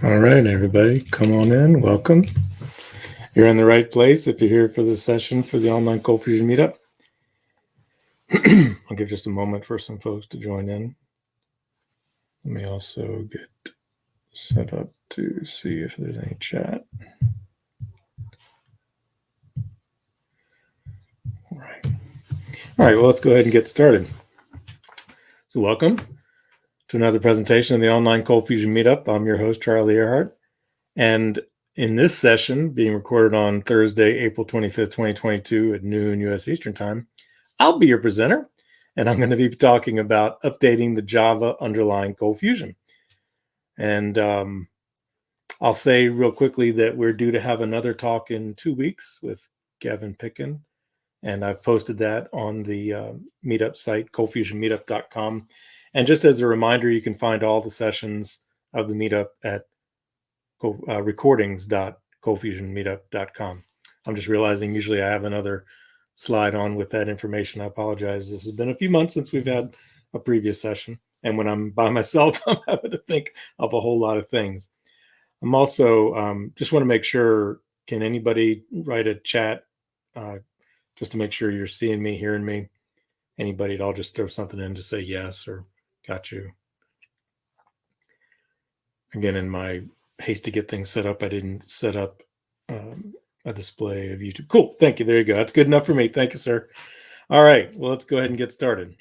All right, everybody, come on in. Welcome. You're in the right place if you're here for this session for the online ColdFusion Meetup. I'll give just a moment for some folks to join in. Let me also get set up to see if there's any chat. All right, well, let's go ahead and get started. So welcome to another presentation of the online ColdFusion Meetup. I'm your host, Charlie Arehart. And in this session, being recorded on Thursday, April 25th, 2022 at noon U.S. Eastern Time, I'll be your presenter, and I'm going to be talking about updating the Java underlying ColdFusion. And I'll say real quickly that we're due to have another talk in 2 weeks with Gavin Pickin, and I've posted that on the meetup site, coldfusionmeetup.com. And just as a reminder, you can find all the sessions of the meetup at recordings.coldfusionmeetup.com. I'm just realizing usually I have another slide on with that information. I apologize. This has been a few months since we've had a previous session. And when I'm by myself, I'm having to think of a whole lot of things. I'm also just want to make sure, can anybody write a chat just to make sure you're seeing me, hearing me? Anybody at all, just throw something in to say yes or got you. Again, in my haste to get things set up, I didn't set up a display of YouTube. Cool. Thank you. There you go. That's good enough for me. Thank you, sir. All right. Well, let's go ahead and get started.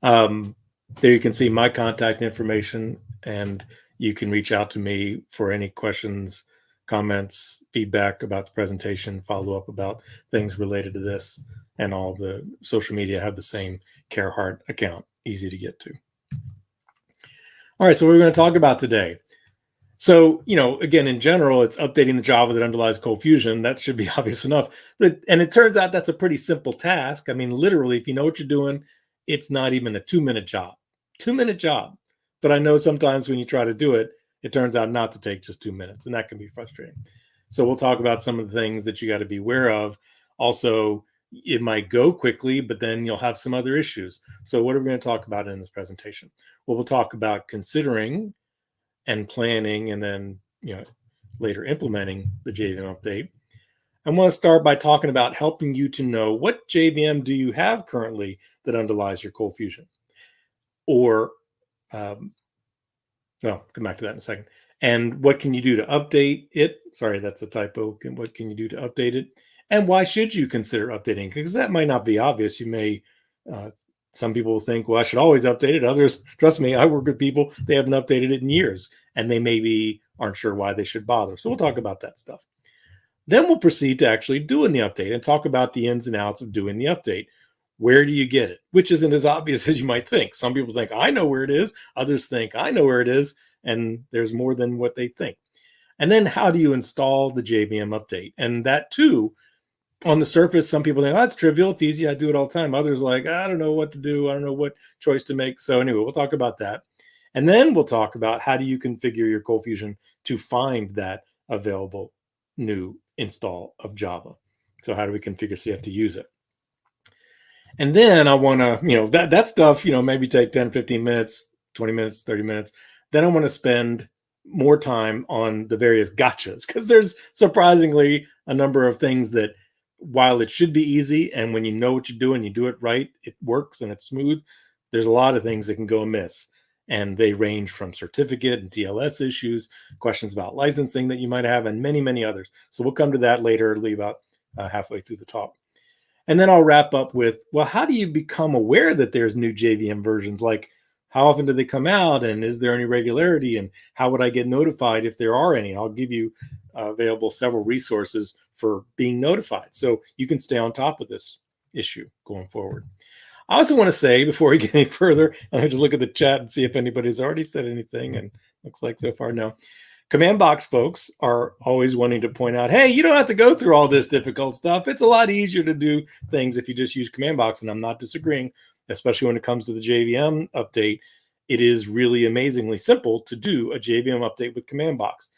There you can see my contact information, and you can reach out to me for any questions, comments, feedback about the presentation, follow up about things related to this, and all the social media have the same Arehart account, easy to get to. All right, so what we're going to talk about today. So, again, in general, it's updating the Java that underlies ColdFusion. That should be obvious enough. And it turns out that's a pretty simple task. I mean, literally, if you know what you're doing, it's not even a 2-minute job. 2-minute job. But I know sometimes when you try to do it, it turns out not to take just 2 minutes, and that can be frustrating. So we'll talk about some of the things that you got to be aware of. Also, it might go quickly, but then you'll have some other issues. So what are we going to talk about in this presentation? Well, we'll talk about considering and planning, and then later implementing the JVM update. I want to start by talking about helping you to know what JVM do you have currently that underlies your ColdFusion, or come back to that in a second. And what can you do to update it? Sorry, that's a typo. What can you do to update it? And why should you consider updating? Because that might not be obvious. You may, some people will think, well, I should always update it. Others, trust me, I work with people, they haven't updated it in years, and they maybe aren't sure why they should bother. So we'll talk about that stuff. Then we'll proceed to actually doing the update and talk about the ins and outs of doing the update. Where do you get it? Which isn't as obvious as you might think. Some people think, I know where it is. Others think, I know where it is. And there's more than what they think. And then how do you install the JVM update? And that too, on the surface, some people think, oh, that's trivial. It's easy. I do it all the time. Others are like, I don't know what to do. I don't know what choice to make. So anyway, we'll talk about that. And then we'll talk about how do you configure your ColdFusion to find that available new install of Java. So how do we configure CF to use it? And then I want to, that stuff, maybe take 10, 15 minutes, 20 minutes, 30 minutes. Then I want to spend more time on the various gotchas, because there's surprisingly a number of things that, while it should be easy, and when you know what you're doing, you do it right, it works and it's smooth, there's a lot of things that can go amiss. And they range from certificate and TLS issues, questions about licensing that you might have, and many, many others. So we'll come to that later, about halfway through the talk. And then I'll wrap up with, well, how do you become aware that there's new JVM versions? Like, how often do they come out? And is there any regularity? And how would I get notified if there are any? I'll give you available several resources for being notified, so you can stay on top of this issue going forward. I also want to say, before we get any further, and I just look at the chat and see if anybody's already said anything, and looks like so far no. Command box folks are always wanting to point out, hey, you don't have to go through all this difficult stuff. It's a lot easier to do things if you just use command box, and I'm not disagreeing, especially when it comes to the JVM update. It is really amazingly simple to do a JVM update with command box.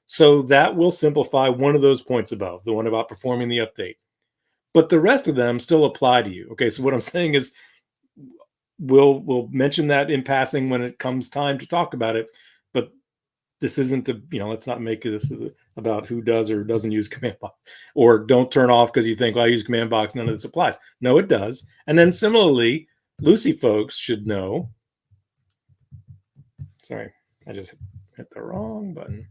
So that will simplify one of those points above, the one about performing the update. But the rest of them still apply to you. Okay, so what I'm saying is we'll mention that in passing when it comes time to talk about it. But this isn't to, let's not make this about who does or doesn't use command box, or don't turn off because you think, well, I use command box, none of this applies. No, it does. And then similarly, Lucee folks should know. Sorry, I just hit the wrong button.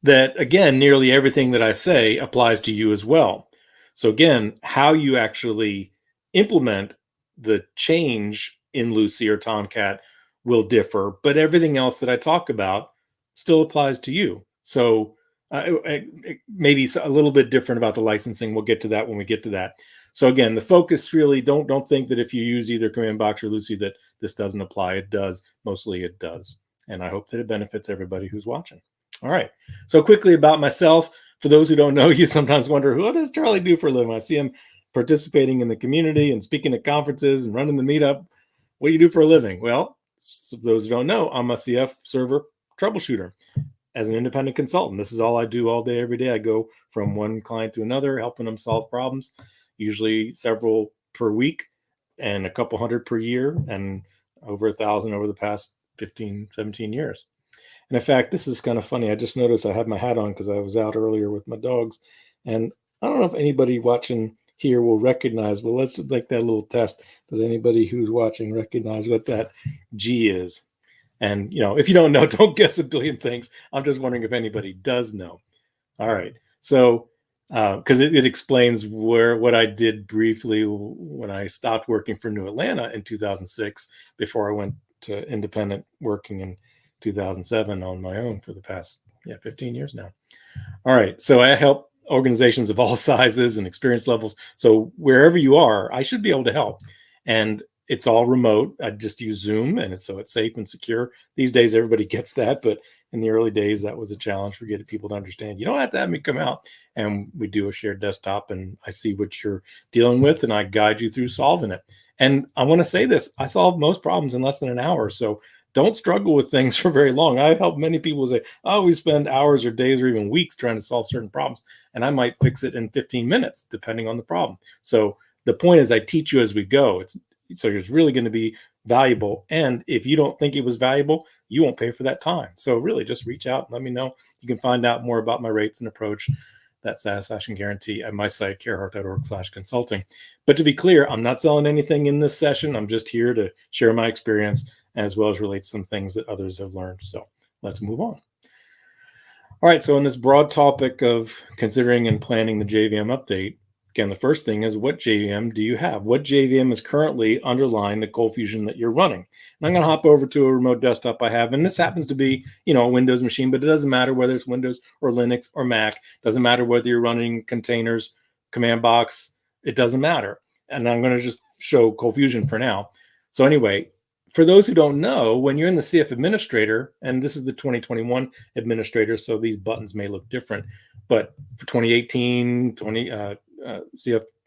That again, nearly everything that I say applies to you as well. So again, how you actually implement the change in Lucee or Tomcat will differ, but everything else that I talk about still applies to you. So maybe a little bit different about the licensing. We'll get to that when we get to that. So again, the focus really, don't think that if you use either command box or Lucee that this doesn't apply. It does. Mostly it does. And I hope that it benefits everybody who's watching. All right. So quickly about myself. For those who don't know, you sometimes wonder, what does Charlie do for a living? I see him participating in the community and speaking at conferences and running the meetup. What do you do for a living? Well, for those who don't know, I'm a CF server troubleshooter as an independent consultant. This is all I do all day, every day. I go from one client to another, helping them solve problems, usually several per week and a couple hundred per year, and over 1,000 over the past 15, 17 years. And in fact, this is kind of funny. I just noticed I had my hat on because I was out earlier with my dogs. And I don't know if anybody watching here will recognize, but let's make that little test. Does anybody who's watching recognize what that G is? And, if you don't know, don't guess a billion things. I'm just wondering if anybody does know. All right. So, because it explains what I did briefly when I stopped working for New Atlanta in 2006, before I went to independent working in 2007 on my own for the past 15 years now. All right. So I help organizations of all sizes and experience levels. So wherever you are, I should be able to help. And it's all remote. I just use Zoom, and so it's safe and secure. These days, everybody gets that. But in the early days, that was a challenge for getting people to understand. You don't have to have me come out, and we do a shared desktop, and I see what you're dealing with, and I guide you through solving it. And I want to say this, I solve most problems in less than an hour. So don't struggle with things for very long. I've helped many people say, oh, we spend hours or days or even weeks trying to solve certain problems, and I might fix it in 15 minutes, depending on the problem. So the point is I teach you as we go. So it's really going to be valuable. And if you don't think it was valuable, you won't pay for that time. So really just reach out and let me know. You can find out more about my rates and approach, that satisfaction guarantee, at my site, arehart.org/consulting. But to be clear, I'm not selling anything in this session. I'm just here to share my experience, as well as relate some things that others have learned. So let's move on. All right, so in this broad topic of considering and planning the JVM update, again, the first thing is, what JVM do you have? What JVM is currently underlying the ColdFusion that you're running? And I'm going to hop over to a remote desktop I have, and this happens to be, a Windows machine, but it doesn't matter whether it's Windows or Linux or Mac. It doesn't matter whether you're running containers, command box. It doesn't matter. And I'm going to just show ColdFusion for now. So anyway, for those who don't know, when you're in the CF administrator, and this is the 2021 administrator, so these buttons may look different, but for 2018, CF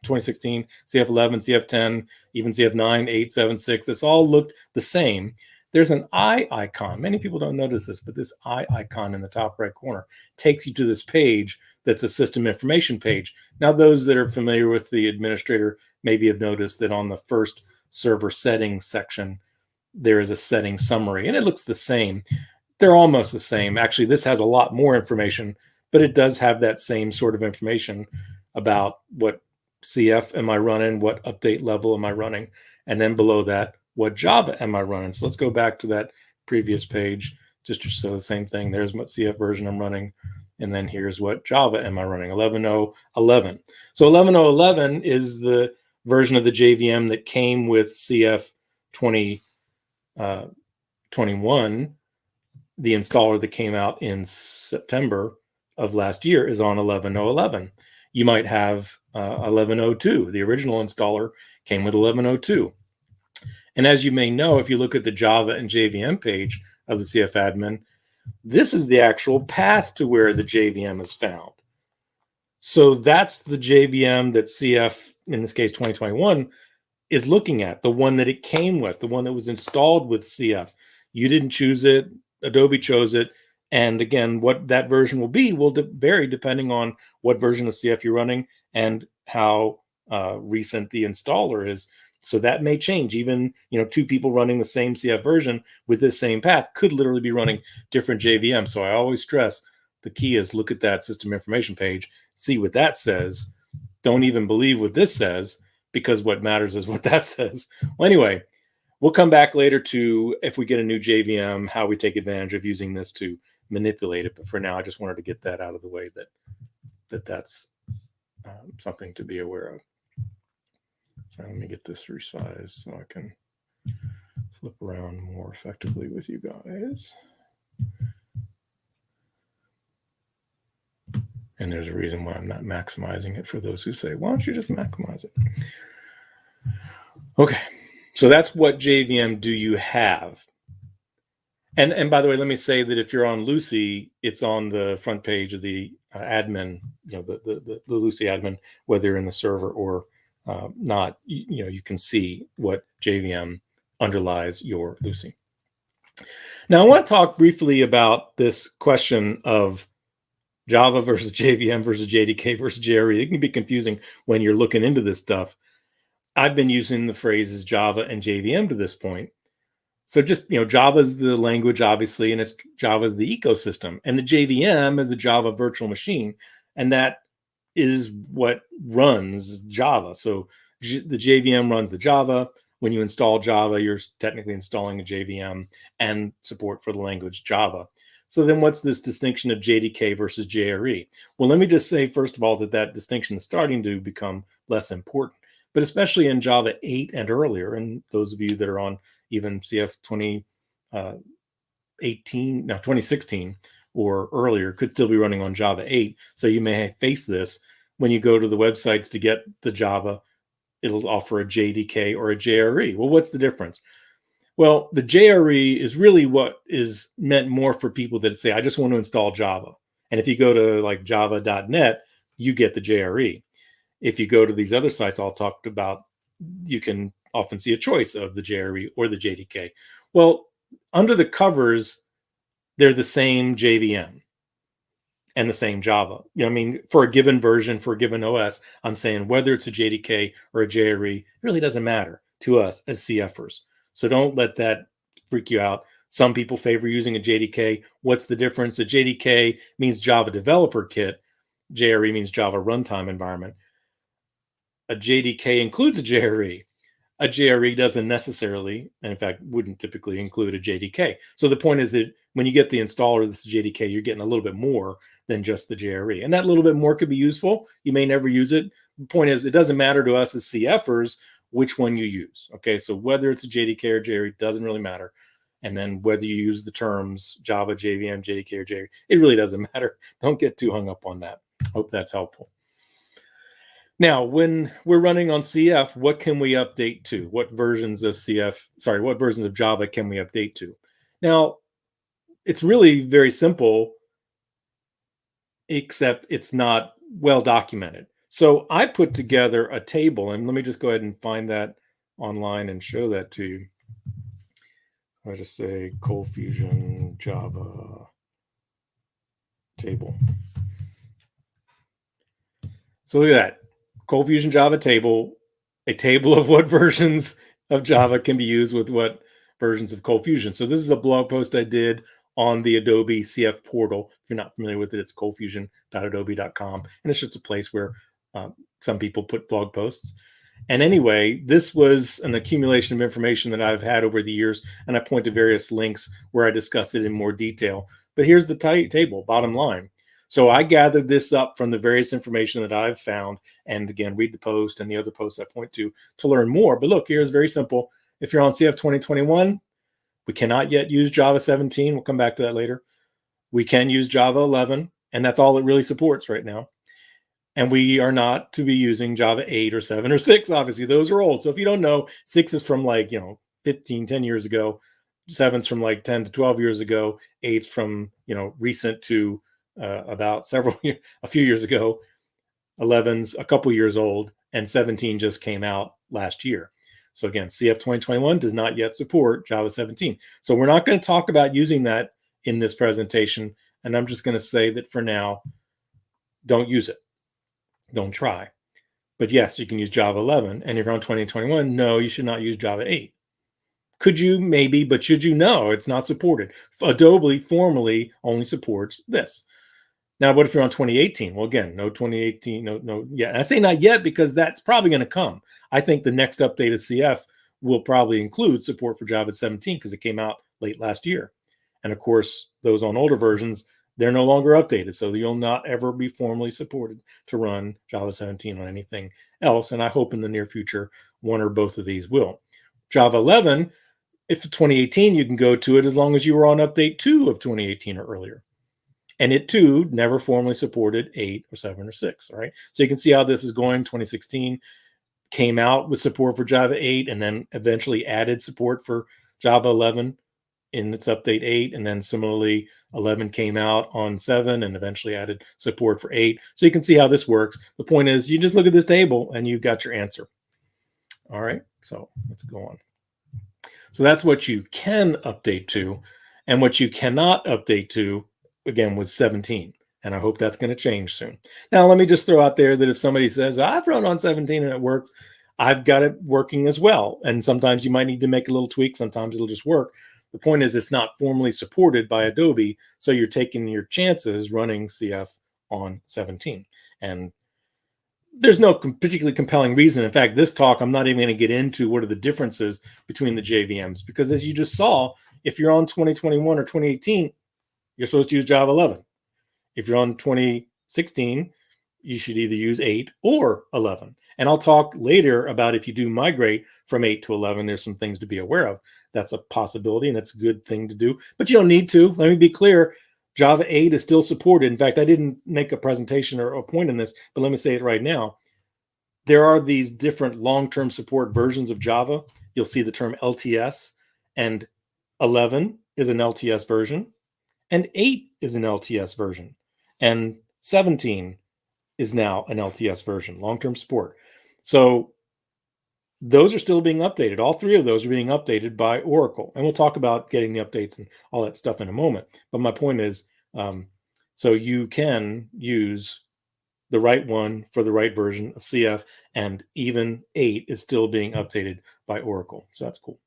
2016, CF11, CF10, even CF9, 8, 7, 6, this all looked the same. There's an eye icon. Many people don't notice this, but this eye icon in the top right corner takes you to this page that's a system information page. Now, those that are familiar with the administrator maybe have noticed that on the first server settings section, there is a setting summary, and it looks the same. They're almost the same. Actually, this has a lot more information, but it does have that same sort of information about what CF am I running, what update level am I running, and then below that, what Java am I running. So let's go back to that previous page just to show the same thing. There's what CF version I'm running, and then here's what Java am I running, 11.0.11. So 11.0.11 is the version of the JVM that came with CF 2021. The installer that came out in September of last year is on 11.0.11. You might have 11.0.2. The original installer came with 11.0.2. And as you may know, if you look at the Java and JVM page of the CF admin, this is the actual path to where the JVM is found. So that's the JVM that CF, in this case 2021, is looking at, the one that it came with, the one that was installed with CF. You didn't choose it, Adobe chose it. And again, what that version will be will vary depending on what version of CF you're running and how recent the installer is. So that may change. Even, two people running the same CF version with this same path could literally be running different JVMs. So I always stress the key is look at that system information page, see what that says. Don't even believe what this says, because what matters is what that says. Well, anyway, we'll come back later to, if we get a new JVM, how we take advantage of using this to manipulate it. But for now, I just wanted to get that out of the way, that's something to be aware of. So let me get this resized so I can flip around more effectively with you guys. And there's a reason why I'm not maximizing it for those who say, why don't you just maximize it? Okay, so that's what JVM do you have. And by the way, let me say that if you're on Lucee, it's on the front page of the admin, the Lucee admin, whether you're in the server or not, you can see what JVM underlies your Lucee. Now, I want to talk briefly about this question of Java versus JVM versus JDK versus JRE. It can be confusing when you're looking into this stuff. I've been using the phrases Java and JVM to this point. So just, Java is the language, obviously, and Java is the ecosystem. And the JVM is the Java virtual machine. And that is what runs Java. So the JVM runs the Java. When you install Java, you're technically installing a JVM and support for the language Java. So then what's this distinction of JDK versus JRE? Well, let me just say, first of all, that distinction is starting to become less important, but especially in Java 8 and earlier, and those of you that are on even CF 2016 or earlier could still be running on Java 8. So you may face this when you go to the websites to get the Java, it'll offer a JDK or a JRE. Well, what's the difference? Well, the JRE is really what is meant more for people that say, I just want to install Java. And if you go to like java.net, you get the JRE. If you go to these other sites I'll talk about, you can often see a choice of the JRE or the JDK. Well, under the covers, they're the same JVM and the same Java. For a given version, for a given OS, I'm saying whether it's a JDK or a JRE, it really doesn't matter to us as CFers. So don't let that freak you out. Some people favor using a JDK. What's the difference? A JDK means Java Developer Kit. JRE means Java Runtime Environment. A JDK includes a JRE. A JRE doesn't necessarily, and in fact, wouldn't typically include a JDK. So the point is that when you get the installer that's JDK, you're getting a little bit more than just the JRE. And that little bit more could be useful. You may never use it. The point is, it doesn't matter to us as CFers which one you use. Okay, so whether it's a JDK or JRE doesn't really matter. And then whether you use the terms Java, JVM, JDK, or JRE, it really doesn't matter. Don't get too hung up on that. Hope that's helpful. Now, when we're running on CF, what can we update to? What versions of Java can we update to? Now, it's really very simple, except it's not well documented. So I put together a table, and let me just go ahead and find that online and show that to you. I'll just say ColdFusion Java table. So look at that. ColdFusion Java table, a table of what versions of Java can be used with what versions of ColdFusion. So this is a blog post I did on the Adobe CF portal. If you're not familiar with it, it's coldfusion.adobe.com. And it's just a place where some people put blog posts. And anyway, this was an accumulation of information that I've had over the years, and I point to various links where I discuss it in more detail. But here's the table, bottom line. So I gathered this up from the various information that I've found, and again, read the post and the other posts I point to learn more. But look, here's very simple. If you're on CF 2021, we cannot yet use Java 17. We'll come back to that later. We can use Java 11, and that's all it really supports right now. And we are not to be using Java 8 or 7 or 6. Obviously, those are old. So if you don't know, 6 is from 10 years ago. 7's from 10 to 12 years ago. 8's from, recent to about a few years ago. 11's a couple years old, and 17 just came out last year. So again, CF 2021 does not yet support Java 17. So we're not going to talk about using that in this presentation. And I'm just going to say that for now, don't use it. Don't try. But yes, you can use Java 11. And if you're on 2021, no, you should not use Java 8. Could you? Maybe, but should you? No, it's not supported. Adobe formally only supports this. Now, what if you're on 2018? Well, again, no 2018, no, yeah. And I say not yet because that's probably going to come. I think the next update of CF will probably include support for Java 17 because it came out late last year. And of course, those on older versions, they're no longer updated. So you'll not ever be formally supported to run Java 17 on anything else. And I hope in the near future, one or both of these will. Java 11, if 2018, you can go to it as long as you were on update 2 of 2018 or earlier. And it too never formally supported 8 or 7 or 6. All right. So you can see how this is going. 2016 came out with support for Java 8 and then eventually added support for Java 11 in its update 8. And then similarly, 11 came out on 7 and eventually added support for 8. So you can see how this works. The point is you just look at this table and you've got your answer. All right. So let's go on. So that's what you can update to, and what you cannot update to, again, was 17. And I hope that's going to change soon. Now, let me just throw out there that if somebody says, I've run on 17 and it works, I've got it working as well. And sometimes you might need to make a little tweak. Sometimes it'll just work. The point is it's not formally supported by Adobe. So you're taking your chances running CF on 17. And there's no particularly compelling reason. In fact, this talk, I'm not even going to get into what are the differences between the JVMs, because as you just saw, if you're on 2021 or 2018, you're supposed to use Java 11. If you're on 2016, you should either use 8 or 11. And I'll talk later about if you do migrate from 8 to 11, there's some things to be aware of. That's a possibility, and it's a good thing to do. But you don't need to. Let me be clear. Java 8 is still supported. In fact, I didn't make a presentation or a point in this, but let me say it right now. There are these different long-term support versions of Java. You'll see the term LTS, and 11 is an LTS version, and 8 is an LTS version, and 17 is now an LTS version, long-term support. So those are still being updated. All three of those are being updated by Oracle. And we'll talk about getting the updates and all that stuff in a moment. But my point is, so you can use the right one for the right version of CF, and even 8 is still being updated by Oracle. So that's cool.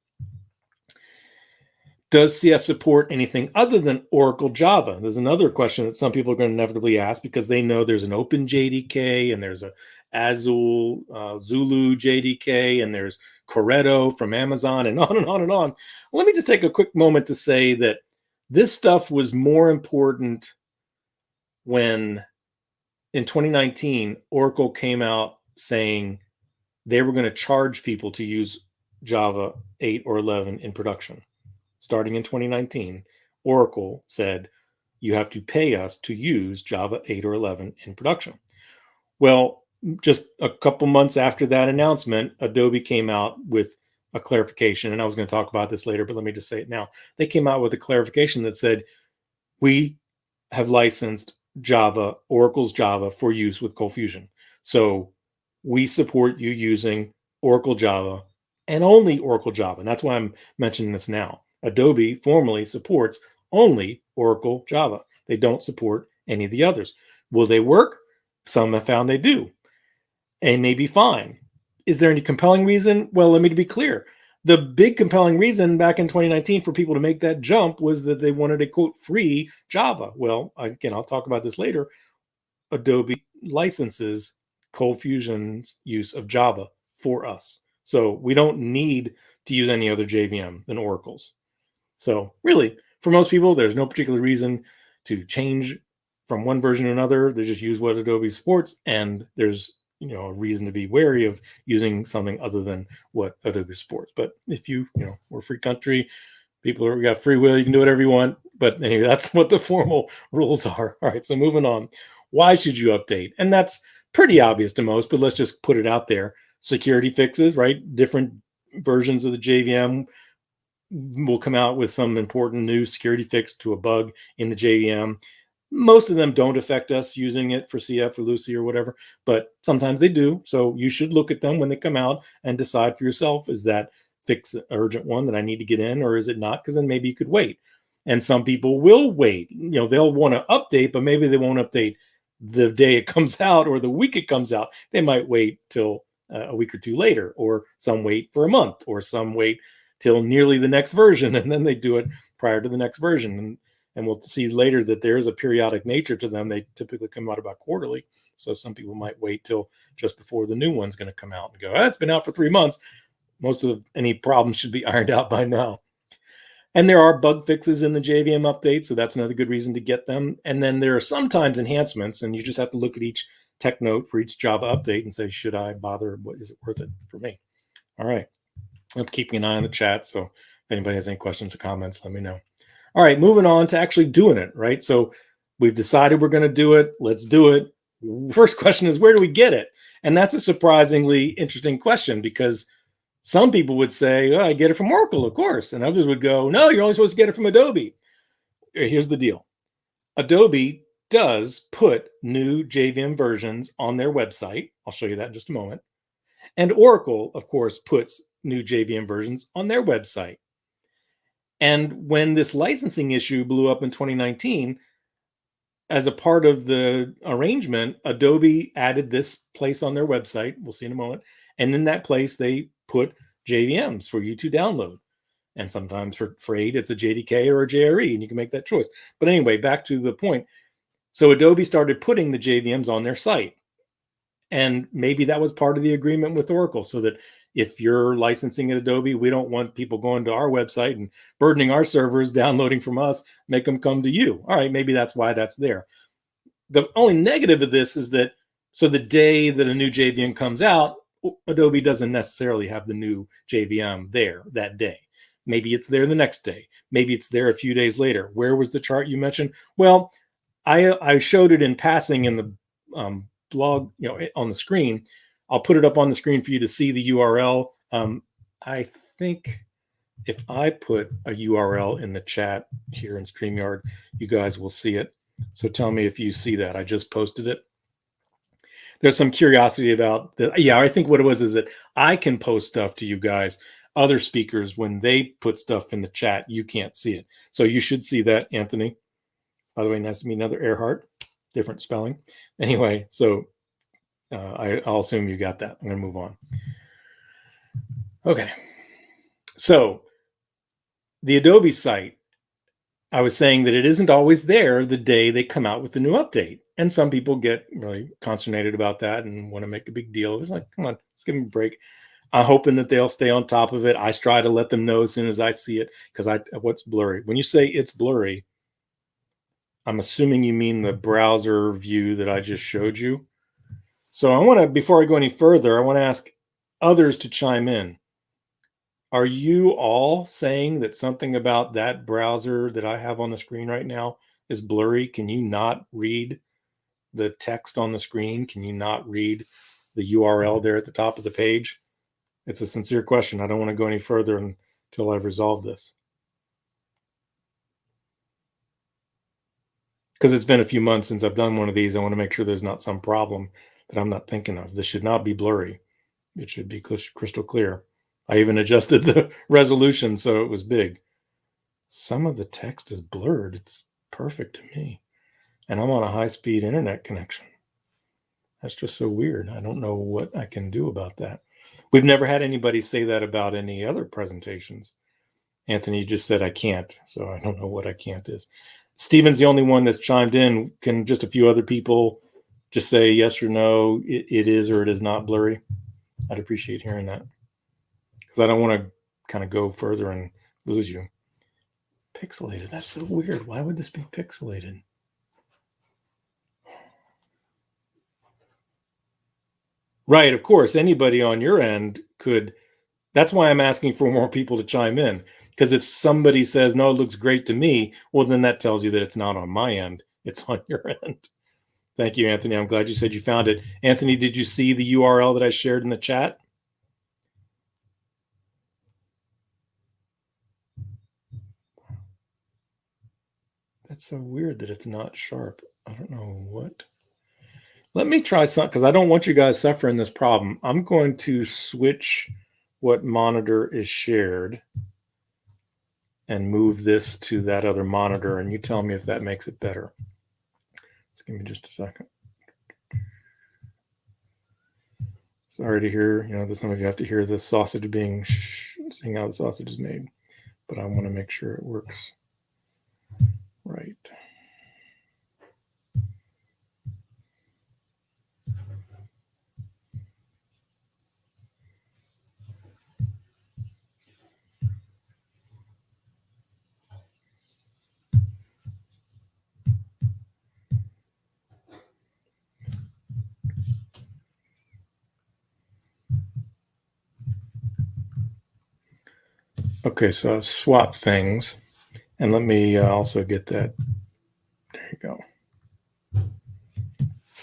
Does CF support anything other than Oracle Java? There's another question that some people are going to inevitably ask because they know there's an Open JDK and there's a Azul Zulu JDK and there's Corretto from Amazon and on and on and on. Let me just take a quick moment to say that this stuff was more important when in 2019, Oracle came out saying they were going to charge people to use Java 8 or 11 in production. Starting in 2019, Oracle said, you have to pay us to use Java 8 or 11 in production. Well, just a couple months after that announcement, Adobe came out with a clarification, and I was going to talk about this later, but let me just say it now. They came out with a clarification that said, we have licensed Java, Oracle's Java, for use with ColdFusion. So we support you using Oracle Java and only Oracle Java. And that's why I'm mentioning this now. Adobe formally supports only Oracle Java. They don't support any of the others. Will they work? Some have found they do. And may be fine. Is there any compelling reason? Well, let me be clear. The big compelling reason back in 2019 for people to make that jump was that they wanted a, quote, free Java. Well, again, I'll talk about this later. Adobe licenses ColdFusion's use of Java for us. So we don't need to use any other JVM than Oracle's. So really, for most people, there's no particular reason to change from one version to another. They just use what Adobe supports, and there's a reason to be wary of using something other than what Adobe supports. But if we're a free country, we got free will, you can do whatever you want. But anyway, that's what the formal rules are. All right, so moving on. Why should you update? And that's pretty obvious to most, but let's just put it out there. Security fixes, right? Different versions of the JVM will come out with some important new security fix to a bug in the JVM. Most of them don't affect us using it for CF or Lucee or whatever, but sometimes they do. So you should look at them when they come out and decide for yourself, is that fix an urgent one that I need to get in, or is it not? Because then maybe you could wait. And some people will wait. They'll want to update, but maybe they won't update the day it comes out or the week it comes out. They might wait till a week or two later, or some wait for a month, or some wait till nearly the next version, and then they do it prior to the next version. And we'll see later that there is a periodic nature to them. They typically come out about quarterly. So some people might wait till just before the new one's going to come out and go, it's been out for 3 months. Most of any problems should be ironed out by now. And there are bug fixes in the JVM update, so that's another good reason to get them. And then there are sometimes enhancements, and you just have to look at each tech note for each Java update and say, should I bother? What is it worth it for me? All right. I'm keeping an eye on the chat, so if anybody has any questions or comments, let me know. All right, moving on to actually doing it, right? So we've decided we're going to do it. Let's do it. First question is, where do we get it? And that's a surprisingly interesting question, because some people would say, I get it from Oracle, of course. And others would go, no, you're only supposed to get it from Adobe. Here's the deal. Adobe does put new JVM versions on their website. I'll show you that in just a moment. And Oracle, of course, puts new JVM versions on their website. And when this licensing issue blew up in 2019, as a part of the arrangement, Adobe added this place on their website. We'll see in a moment. And in that place, they put JVMs for you to download. And sometimes for 8, it's a JDK or a JRE, and you can make that choice. But anyway, back to the point. So Adobe started putting the JVMs on their site. And maybe that was part of the agreement with Oracle, so that if you're licensing at Adobe, we don't want people going to our website and burdening our servers, downloading from us, make them come to you. All right, maybe that's why that's there. The only negative of this is that, so the day that a new JVM comes out, Adobe doesn't necessarily have the new JVM there that day. Maybe it's there the next day. Maybe it's there a few days later. Where was the chart you mentioned? Well, I showed it in passing in the blog, on the screen. I'll put it up on the screen for you to see the URL. I think if I put a URL in the chat here in StreamYard, you guys will see it. So tell me if you see that. I just posted it. There's some curiosity about that. Yeah, I think what it was is that I can post stuff to you guys. Other speakers, when they put stuff in the chat, you can't see it. So you should see that, Anthony. By the way, nice to meet another Arehart. Different spelling. Anyway, so I'll assume you got that. I'm going to move on. Okay. So the Adobe site, I was saying that it isn't always there the day they come out with the new update. And some people get really consternated about that and want to make a big deal. It was like, come on, let's give them a break. I'm hoping that they'll stay on top of it. I try to let them know as soon as I see it, because what's blurry? When you say it's blurry, I'm assuming you mean the browser view that I just showed you. So I want to, before I go any further, I want to ask others to chime in. Are you all saying that something about that browser that I have on the screen right now is blurry? Can you not read the text on the screen? Can you not read the URL there at the top of the page? It's a sincere question. I don't want to go any further until I've resolved this. Because it's been a few months since I've done one of these. I want to make sure there's not some problem that I'm not thinking of. This should not be blurry. It should be crystal clear. I even adjusted the resolution so it was big. Some of the text is blurred. It's perfect to me. And I'm on a high-speed internet connection. That's just so weird. I don't know what I can do about that. We've never had anybody say that about any other presentations. Anthony just said I can't, so I don't know what I can't is. Steven's the only one that's chimed in. Can just a few other people just say yes or no, it is or it is not blurry? I'd appreciate hearing that, because I don't want to kind of go further and lose you. Pixelated. That's so weird. Why would this be pixelated? Right, of course, anybody on your end could. That's why I'm asking for more people to chime in, because if somebody says, no, it looks great to me, well, then that tells you that it's not on my end. It's on your end. Thank you, Anthony. I'm glad you said you found it. Anthony, did you see the URL that I shared in the chat? That's so weird that it's not sharp. I don't know what. Let me try something, because I don't want you guys suffering this problem. I'm going to switch what monitor is shared and move this to that other monitor, and you tell me if that makes it better. Just give me just a second. Sorry to hear, that some of you have to hear the sausage seeing how the sausage is made, but I want to make sure it works right. Okay, so I've swapped things, and let me also get that. There you go.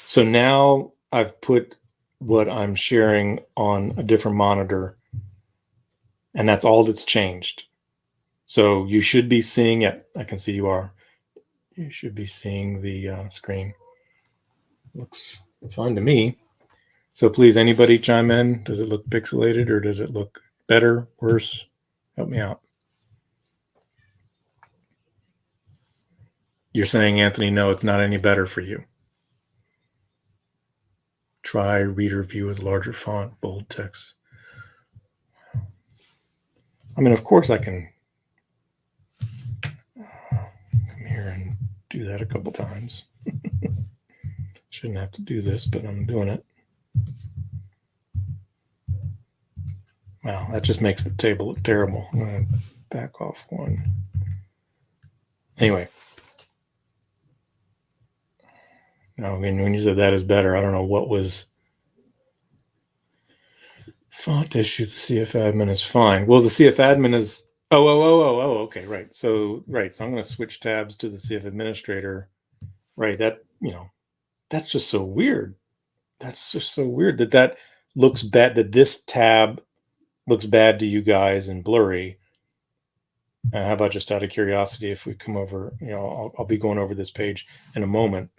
So now I've put what I'm sharing on a different monitor, and that's all that's changed. So you should be seeing it. I can see you are. You should be seeing the screen. Looks fine to me. So please, anybody chime in. Does it look pixelated or does it look better, worse? Help me out. You're saying, Anthony, no, it's not any better for you. Try reader view with larger font, bold text. I mean, of course I can come here and do that a couple times. Shouldn't have to do this, but I'm doing it. Wow, that just makes the table look terrible. I'm going to back off one. Anyway. Now, when you said that is better, I don't know what was. Font issue, the CFadmin is fine. Well, the CFadmin is, okay, right. So I'm going to switch tabs to the CF administrator. Right, that's just so weird. That's just so weird that looks bad, that this tab looks bad to you guys in blurry. How about, just out of curiosity, if we come over, I'll be going over this page in a moment.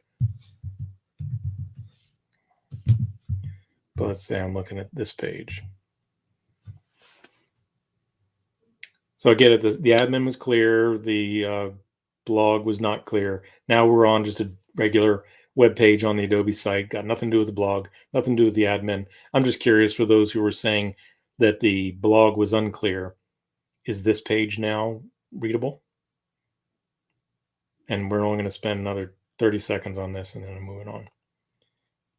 But let's say I'm looking at this page. So I get it. The admin was clear. The blog was not clear. Now we're on just a regular web page on the Adobe site. Got nothing to do with the blog, nothing to do with the admin. I'm just curious, for those who were saying that the blog was unclear, is this page now readable? And we're only going to spend another 30 seconds on this, and then I'm moving on,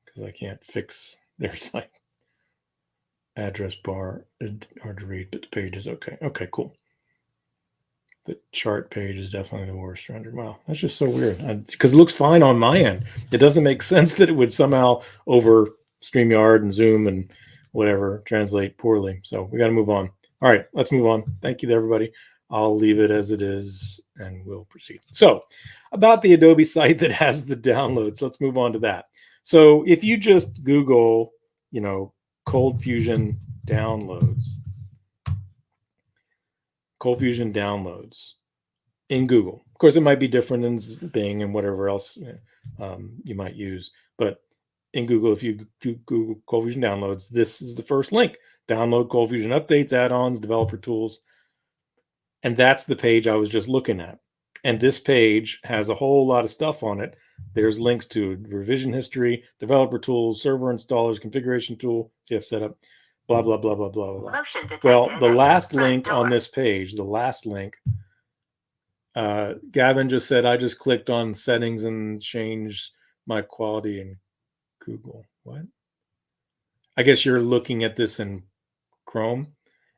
because I can't fix their site. Address bar, hard to read, but the page is okay. Okay, cool. The chart page is definitely the worst rendered. Wow, that's just so weird. Because it looks fine on my end. It doesn't make sense that it would somehow, over StreamYard and Zoom and whatever, translate poorly. So we got to move on. All right, let's move on. Thank you to everybody. I'll leave it as it is and we'll proceed. So about the Adobe site that has the downloads, let's move on to that. So if you just Google, ColdFusion downloads, ColdFusion downloads in Google. Of course, it might be different in Bing and whatever else you might use. But in Google, if you Google ColdFusion downloads, this is the first link. Download ColdFusion updates, add-ons, developer tools. And that's the page I was just looking at. And this page has a whole lot of stuff on it. There's links to revision history, developer tools, server installers, configuration tool, CF setup, blah, blah, blah, blah, blah, blah. Well, the last link on this page, Gavin just said, I just clicked on settings and changed my quality in Google. What? I guess you're looking at this in Chrome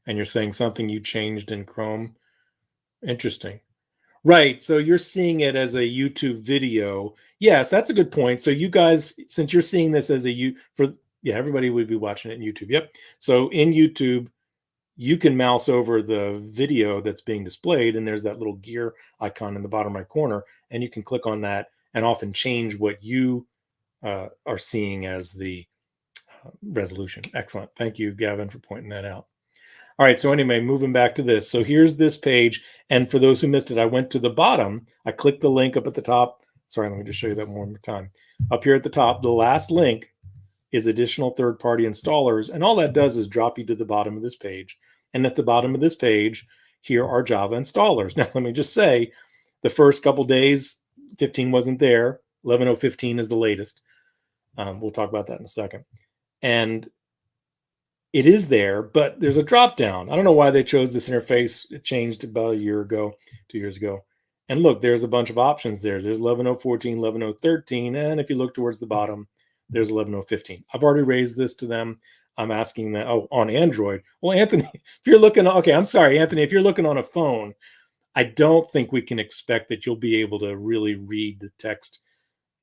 and you're saying something you changed in Chrome. Interesting. Right. So you're seeing it as a YouTube video. Yes, that's a good point. So you guys, since you're seeing this as everybody would be watching it in YouTube. Yep. So in YouTube, you can mouse over the video that's being displayed, and there's that little gear icon in the bottom right corner, and you can click on that and often change what you are seeing as the resolution. Excellent. Thank you, Gavin, for pointing that out. All right, so anyway, moving back to this. So here's this page, and for those who missed it, I went to the bottom. I clicked the link up at the top. Sorry, let me just show you that one more time. Up here at the top, the last link is additional third-party installers, and all that does is drop you to the bottom of this page. And at the bottom of this page, here are Java installers. Now, let me just say, the first couple days, 15 wasn't there. 11.015 is the latest. We'll talk about that in a second. And it is there, but there's a drop down. I don't know why they chose this interface. It changed about a year ago, 2 years ago. And look, there's a bunch of options there. There's 11.0.14, 11.0.13, and if you look towards the bottom, there's 11.0.15. I've already raised this to them. I'm asking that, on Android. Well, Anthony, if you're looking, okay, I'm sorry, Anthony, if you're looking on a phone, I don't think we can expect that you'll be able to really read the text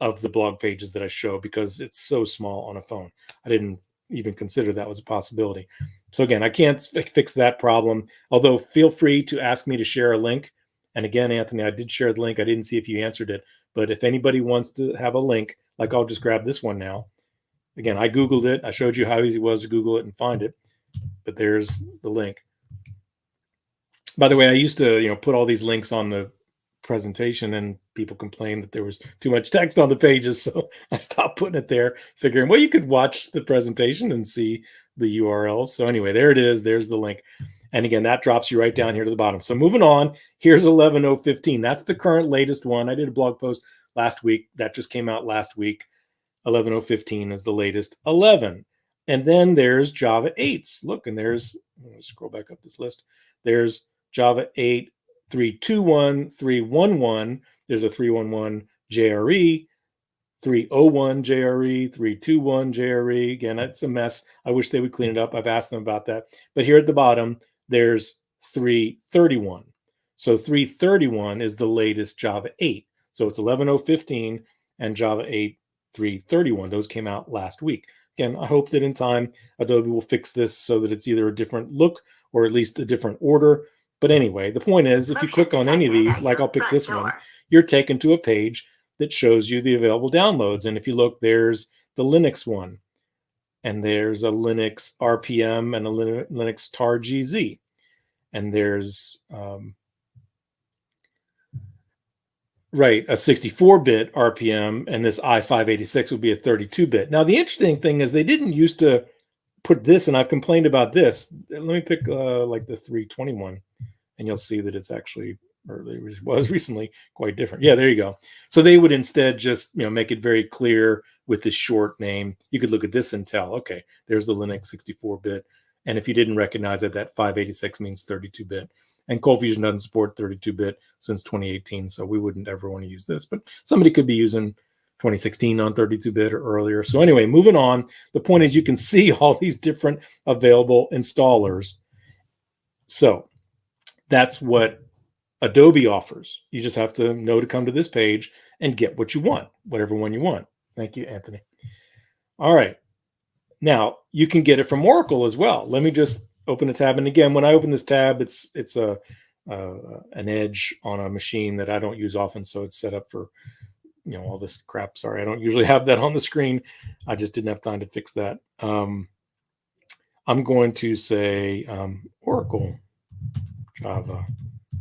of the blog pages that I show because it's so small on a phone. I didn't even consider that was a possibility. So again, I can't fix that problem, although feel free to ask me to share a link. And again, Anthony, I did share the link. I didn't see if you answered it, but if anybody wants to have a link, like I'll just grab this one now. Again, I Googled it. I showed you how easy it was to Google it and find it, but there's the link. By the way, I used to, put all these links on the presentation and people complained that there was too much text on the pages. So I stopped putting it there, figuring, well, you could watch the presentation and see the URLs. So anyway, there it is. There's the link. And again, that drops you right down here to the bottom. So moving on, here's 11.0.15. That's the current latest one. I did a blog post last week. That just came out last week. 11.0.15 is the latest 11. And then there's Java 8s. Look, and there's, scroll back up this list. There's Java 8 3.2.1, 3.1.1. There's a 3.1.1 JRE, 3.0.1 JRE, 3.2.1 JRE. Again, it's a mess. I wish they would clean it up. I've asked them about that. But here at the bottom, there's 3.31. So 3.31 is the latest Java 8. So it's 11.0.15 and Java 8 3.31. Those came out last week. Again, I hope that in time, Adobe will fix this so that it's either a different look or at least a different order. But anyway, the point is, if you click on any of these, like I'll pick this one, you're taken to a page that shows you the available downloads. And if you look, there's the Linux one, and there's a Linux RPM and a Linux tar GZ. And there's, right, a 64-bit RPM, and this i586 would be a 32-bit. Now, the interesting thing is they didn't used to put this, and I've complained about this. Let me pick like the 321, and you'll see that it's actually, or it was recently quite different. Yeah, there you go. So they would instead just, make it very clear with this short name. You could look at this and tell, okay, there's the Linux 64-bit. And if you didn't recognize it, that 586 means 32-bit. And ColdFusion doesn't support 32-bit since 2018, so we wouldn't ever want to use this. But somebody could be using 2016 on 32-bit or earlier. So anyway, moving on. The point is you can see all these different available installers. So that's what Adobe offers. You just have to know to come to this page and get what you want, whatever one you want. Thank you, Anthony. All right. Now, you can get it from Oracle as well. Let me just open a tab. And again, when I open this tab, it's an Edge on a machine that I don't use often. So it's set up for, all this crap. Sorry, I don't usually have that on the screen. I just didn't have time to fix that. I'm going to say Oracle Java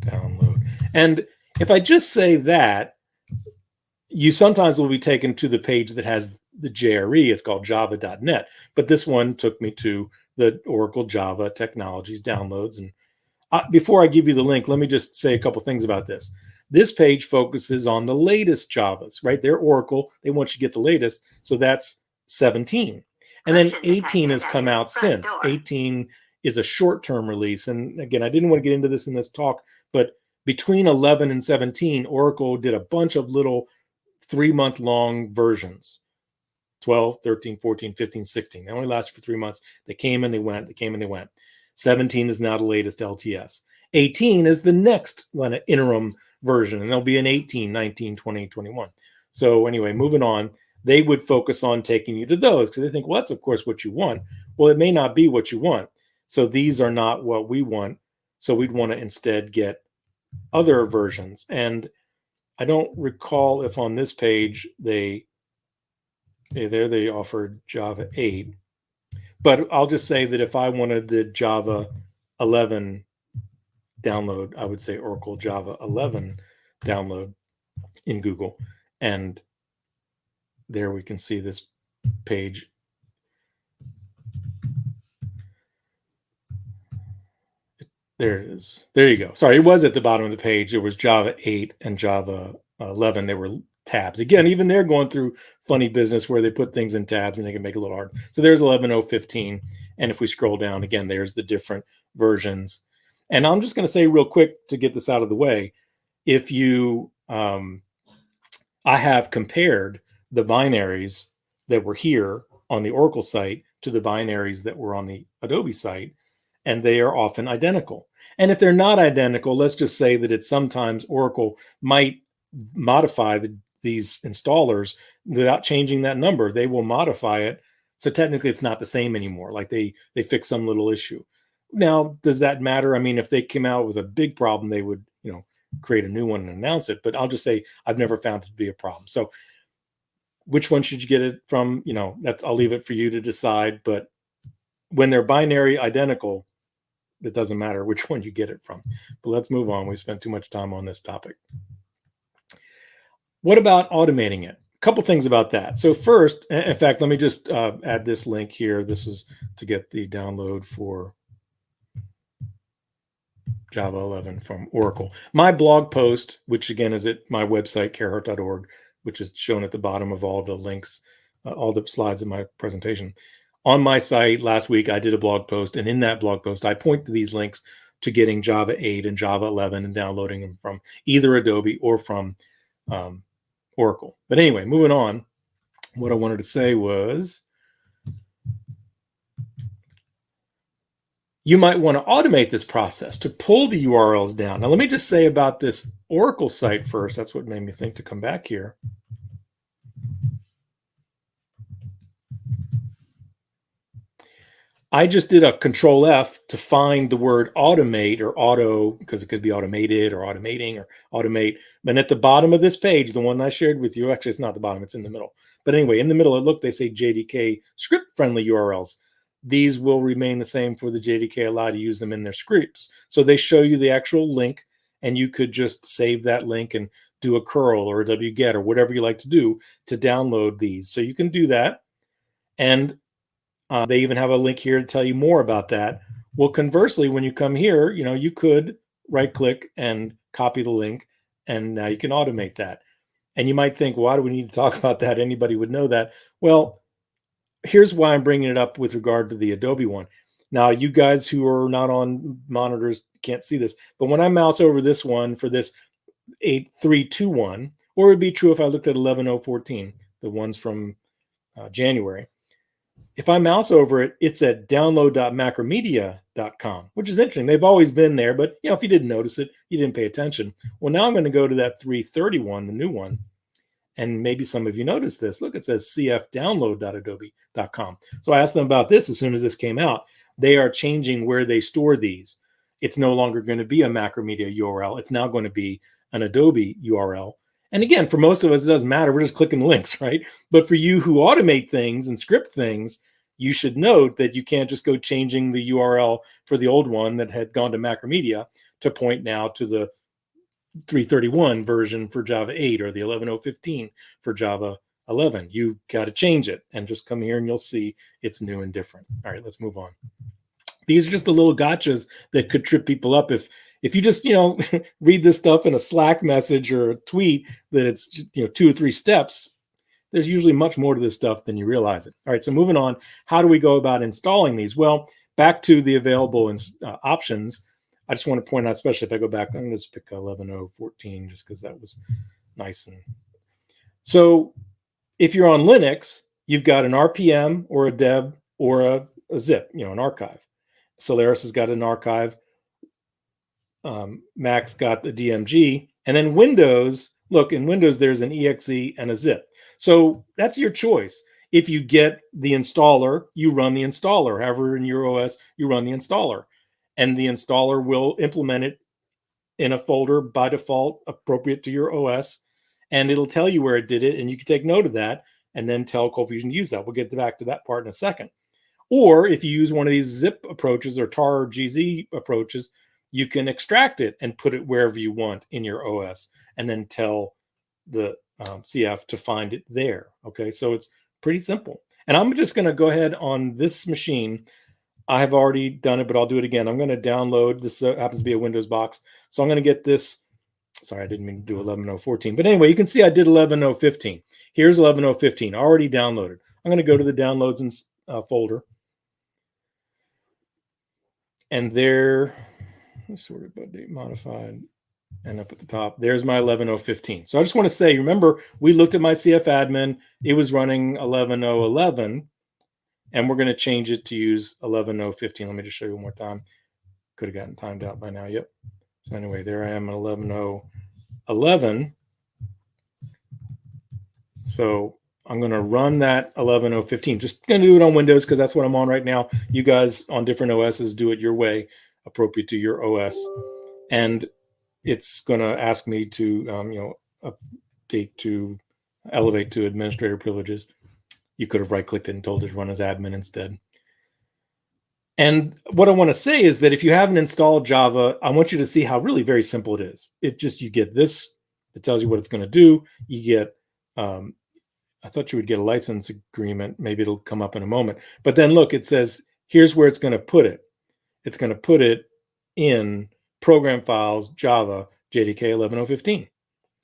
download. And if I just say that, you sometimes will be taken to the page that has the JRE. It's called java.net. But this one took me to the Oracle Java Technologies downloads. And before I give you the link, let me just say a couple things about this. This page focuses on the latest Javas, right? They're Oracle. They want you to get the latest. So that's 17. And then 18 has come out since. 18 is a short-term release. And again, I didn't want to get into this in this talk, but between 11 and 17, Oracle did a bunch of little 3-month-long versions. 12, 13, 14, 15, 16. They only lasted for 3 months. They came and they went. They came and they went. 17 is now the latest LTS. 18 is the next interim version, and there'll be an 18, 19, 20, 21. So anyway, moving on, they would focus on taking you to those because they think, well, that's of course what you want. Well, it may not be what you want. So these are not what we want. So we'd want to instead get other versions. And I don't recall if on this page they offered Java 8. But I'll just say that if I wanted the Java 11 download, I would say Oracle Java 11 download in Google. And there we can see this page. There it is. There you go. Sorry, it was at the bottom of the page. It was Java 8 and Java 11. They were tabs. Again, even they're going through funny business where they put things in tabs and they can make it a little hard. So there's 11.0.15. And if we scroll down again, there's the different versions. And I'm just going to say real quick to get this out of the way, if you, I have compared the binaries that were here on the Oracle site to the binaries that were on the Adobe site, and they are often identical. And if they're not identical, let's just say that it's sometimes Oracle might modify these installers without changing that number. They will modify it. So technically it's not the same anymore. Like they fix some little issue. Now, does that matter? I mean, if they came out with a big problem, they would, create a new one and announce it. But I'll just say I've never found it to be a problem. So which one should you get it from? I'll leave it for you to decide. But when they're binary identical, it doesn't matter which one you get it from. But let's move on. We spent too much time on this topic. What about automating it? A couple things about that. So first, in fact, let me just add this link here. This is to get the download for Java 11 from Oracle. My blog post, which again is at my website, arehart.org, which is shown at the bottom of all the links, all the slides in my presentation. On my site last week, I did a blog post, and in that blog post, I point to these links to getting Java 8 and Java 11 and downloading them from either Adobe or from Oracle. But anyway, moving on, what I wanted to say was you might want to automate this process to pull the URLs down. Now, let me just say about this Oracle site first. That's what made me think to come back here. I just did a Control F to find the word automate or auto, because it could be automated or automating or automate. And at the bottom of this page, the one I shared with you, actually it's not the bottom, it's in the middle. But anyway, in the middle, look, they say JDK script friendly URLs. These will remain the same for the JDK, allow to use them in their scripts. So they show you the actual link, and you could just save that link and do a curl or a wget or whatever you like to do to download these. So you can do that. And they even have a link here to tell you more about that. Well, conversely, when you come here, you could right click and copy the link, and now you can automate that. And you might think, why do we need to talk about that? Anybody would know that. Well, here's why I'm bringing it up with regard to the Adobe one. Now, you guys who are not on monitors can't see this, but when I mouse over this one for this 8321, or it would be true if I looked at 11014, the ones from January. If I mouse over it, it's at download.macromedia.com, which is interesting. They've always been there, but if you didn't notice it, you didn't pay attention. Well, now I'm going to go to that 331, the new one. And maybe some of you noticed this. Look, it says cfdownload.adobe.com. So I asked them about this as soon as this came out. They are changing where they store these. It's no longer going to be a Macromedia URL. It's now going to be an Adobe URL. And again, for most of us, it doesn't matter. We're just clicking links, right? But for you who automate things and script things, you should note that you can't just go changing the URL for the old one that had gone to Macromedia to point now to the 331 version for Java 8 or the 11015 for Java 11. You got to change it and just come here and you'll see it's new and different. All right, let's move on. These are just the little gotchas that could trip people up if you just, read this stuff in a Slack message or a tweet that it's, 2 or 3 steps. There's usually much more to this stuff than you realize it. All right, so moving on, how do we go about installing these? Well, back to the available options. I just want to point out, especially if I go back, I'm going to just pick 11014 just because that was nice. And so if you're on Linux, you've got an RPM or a deb or a zip, an archive. Solaris has got an archive. Mac's got the DMG. And then Windows, look, in Windows, there's an exe and a zip. So that's your choice. If you get the installer, you run the installer. However, in your OS, you run the installer. And the installer will implement it in a folder by default appropriate to your OS. And it'll tell you where it did it. And you can take note of that and then tell ColdFusion to use that. We'll get back to that part in a second. Or if you use one of these zip approaches or tar or GZ approaches, you can extract it and put it wherever you want in your OS and then tell the CF to find it there. Okay, so it's pretty simple. And I'm just going to go ahead on this machine. I have already done it, but I'll do it again. I'm going to download this. Happens to be a Windows box. So I'm going to get this. Sorry, I didn't mean to do 11014. But anyway, you can see I did 11015. Here's 11015 already downloaded. I'm going to go to the downloads and folder. And there, sorted by date modified, and up at the top, there's my 11.0.15. So I just want to say, remember, we looked at my CF admin. It was running 11.0.11, and we're going to change it to use 11.0.15. Let me just show you one more time. Could have gotten timed out by now. Yep. So anyway, there I am at 11.0.11. So I'm going to run that 11.0.15. Just going to do it on Windows because that's what I'm on right now. You guys on different OSs do it your way, appropriate to your OS. And it's going to ask me to, update to elevate to administrator privileges. You could have right-clicked it and told it to run as admin instead. And what I want to say is that if you haven't installed Java, I want you to see how really very simple it is. You get this, it tells you what it's going to do. You get, I thought you would get a license agreement. Maybe it'll come up in a moment. But then look, it says, here's where it's going to put it. It's going to put it in program files, Java, JDK 11.0.15.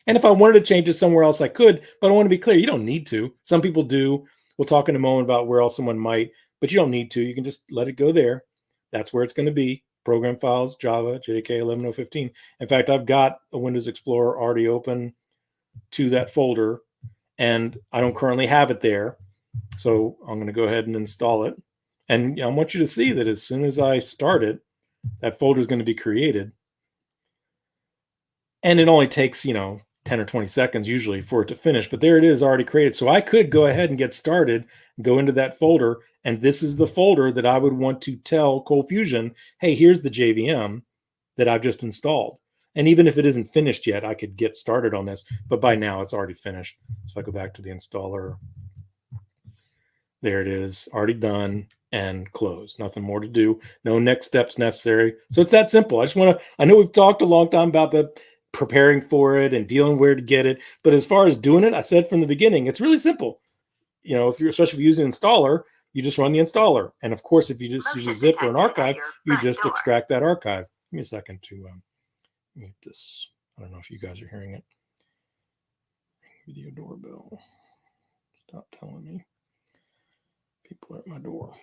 And if I wanted to change it somewhere else, I could, but I want to be clear, you don't need to. Some people do. We'll talk in a moment about where else someone might, but you don't need to. You can just let it go there. That's where it's going to be. Program files, Java, JDK 11.0.15. In fact, I've got a Windows Explorer already open to that folder, and I don't currently have it there. So I'm going to go ahead and install it. And I want you to see that as soon as I start it, that folder is going to be created. And it only takes, 10 or 20 seconds usually for it to finish, but there it is already created. So I could go ahead and get started, go into that folder, and this is the folder that I would want to tell ColdFusion, hey, here's the JVM that I've just installed. And even if it isn't finished yet, I could get started on this, but by now it's already finished. So I go back to the installer. There it is, already done and close. Nothing more to do. No next steps necessary. So it's that simple. I know we've talked a long time about the preparing for it and dealing where to get it. But as far as doing it, I said from the beginning, it's really simple. Especially if you're using an installer, you just run the installer. And of course, if you just use a zip or an archive, you just extract that archive. Give me a second to mute this. I don't know if you guys are hearing it. Video doorbell. Stop telling me. People are at my door.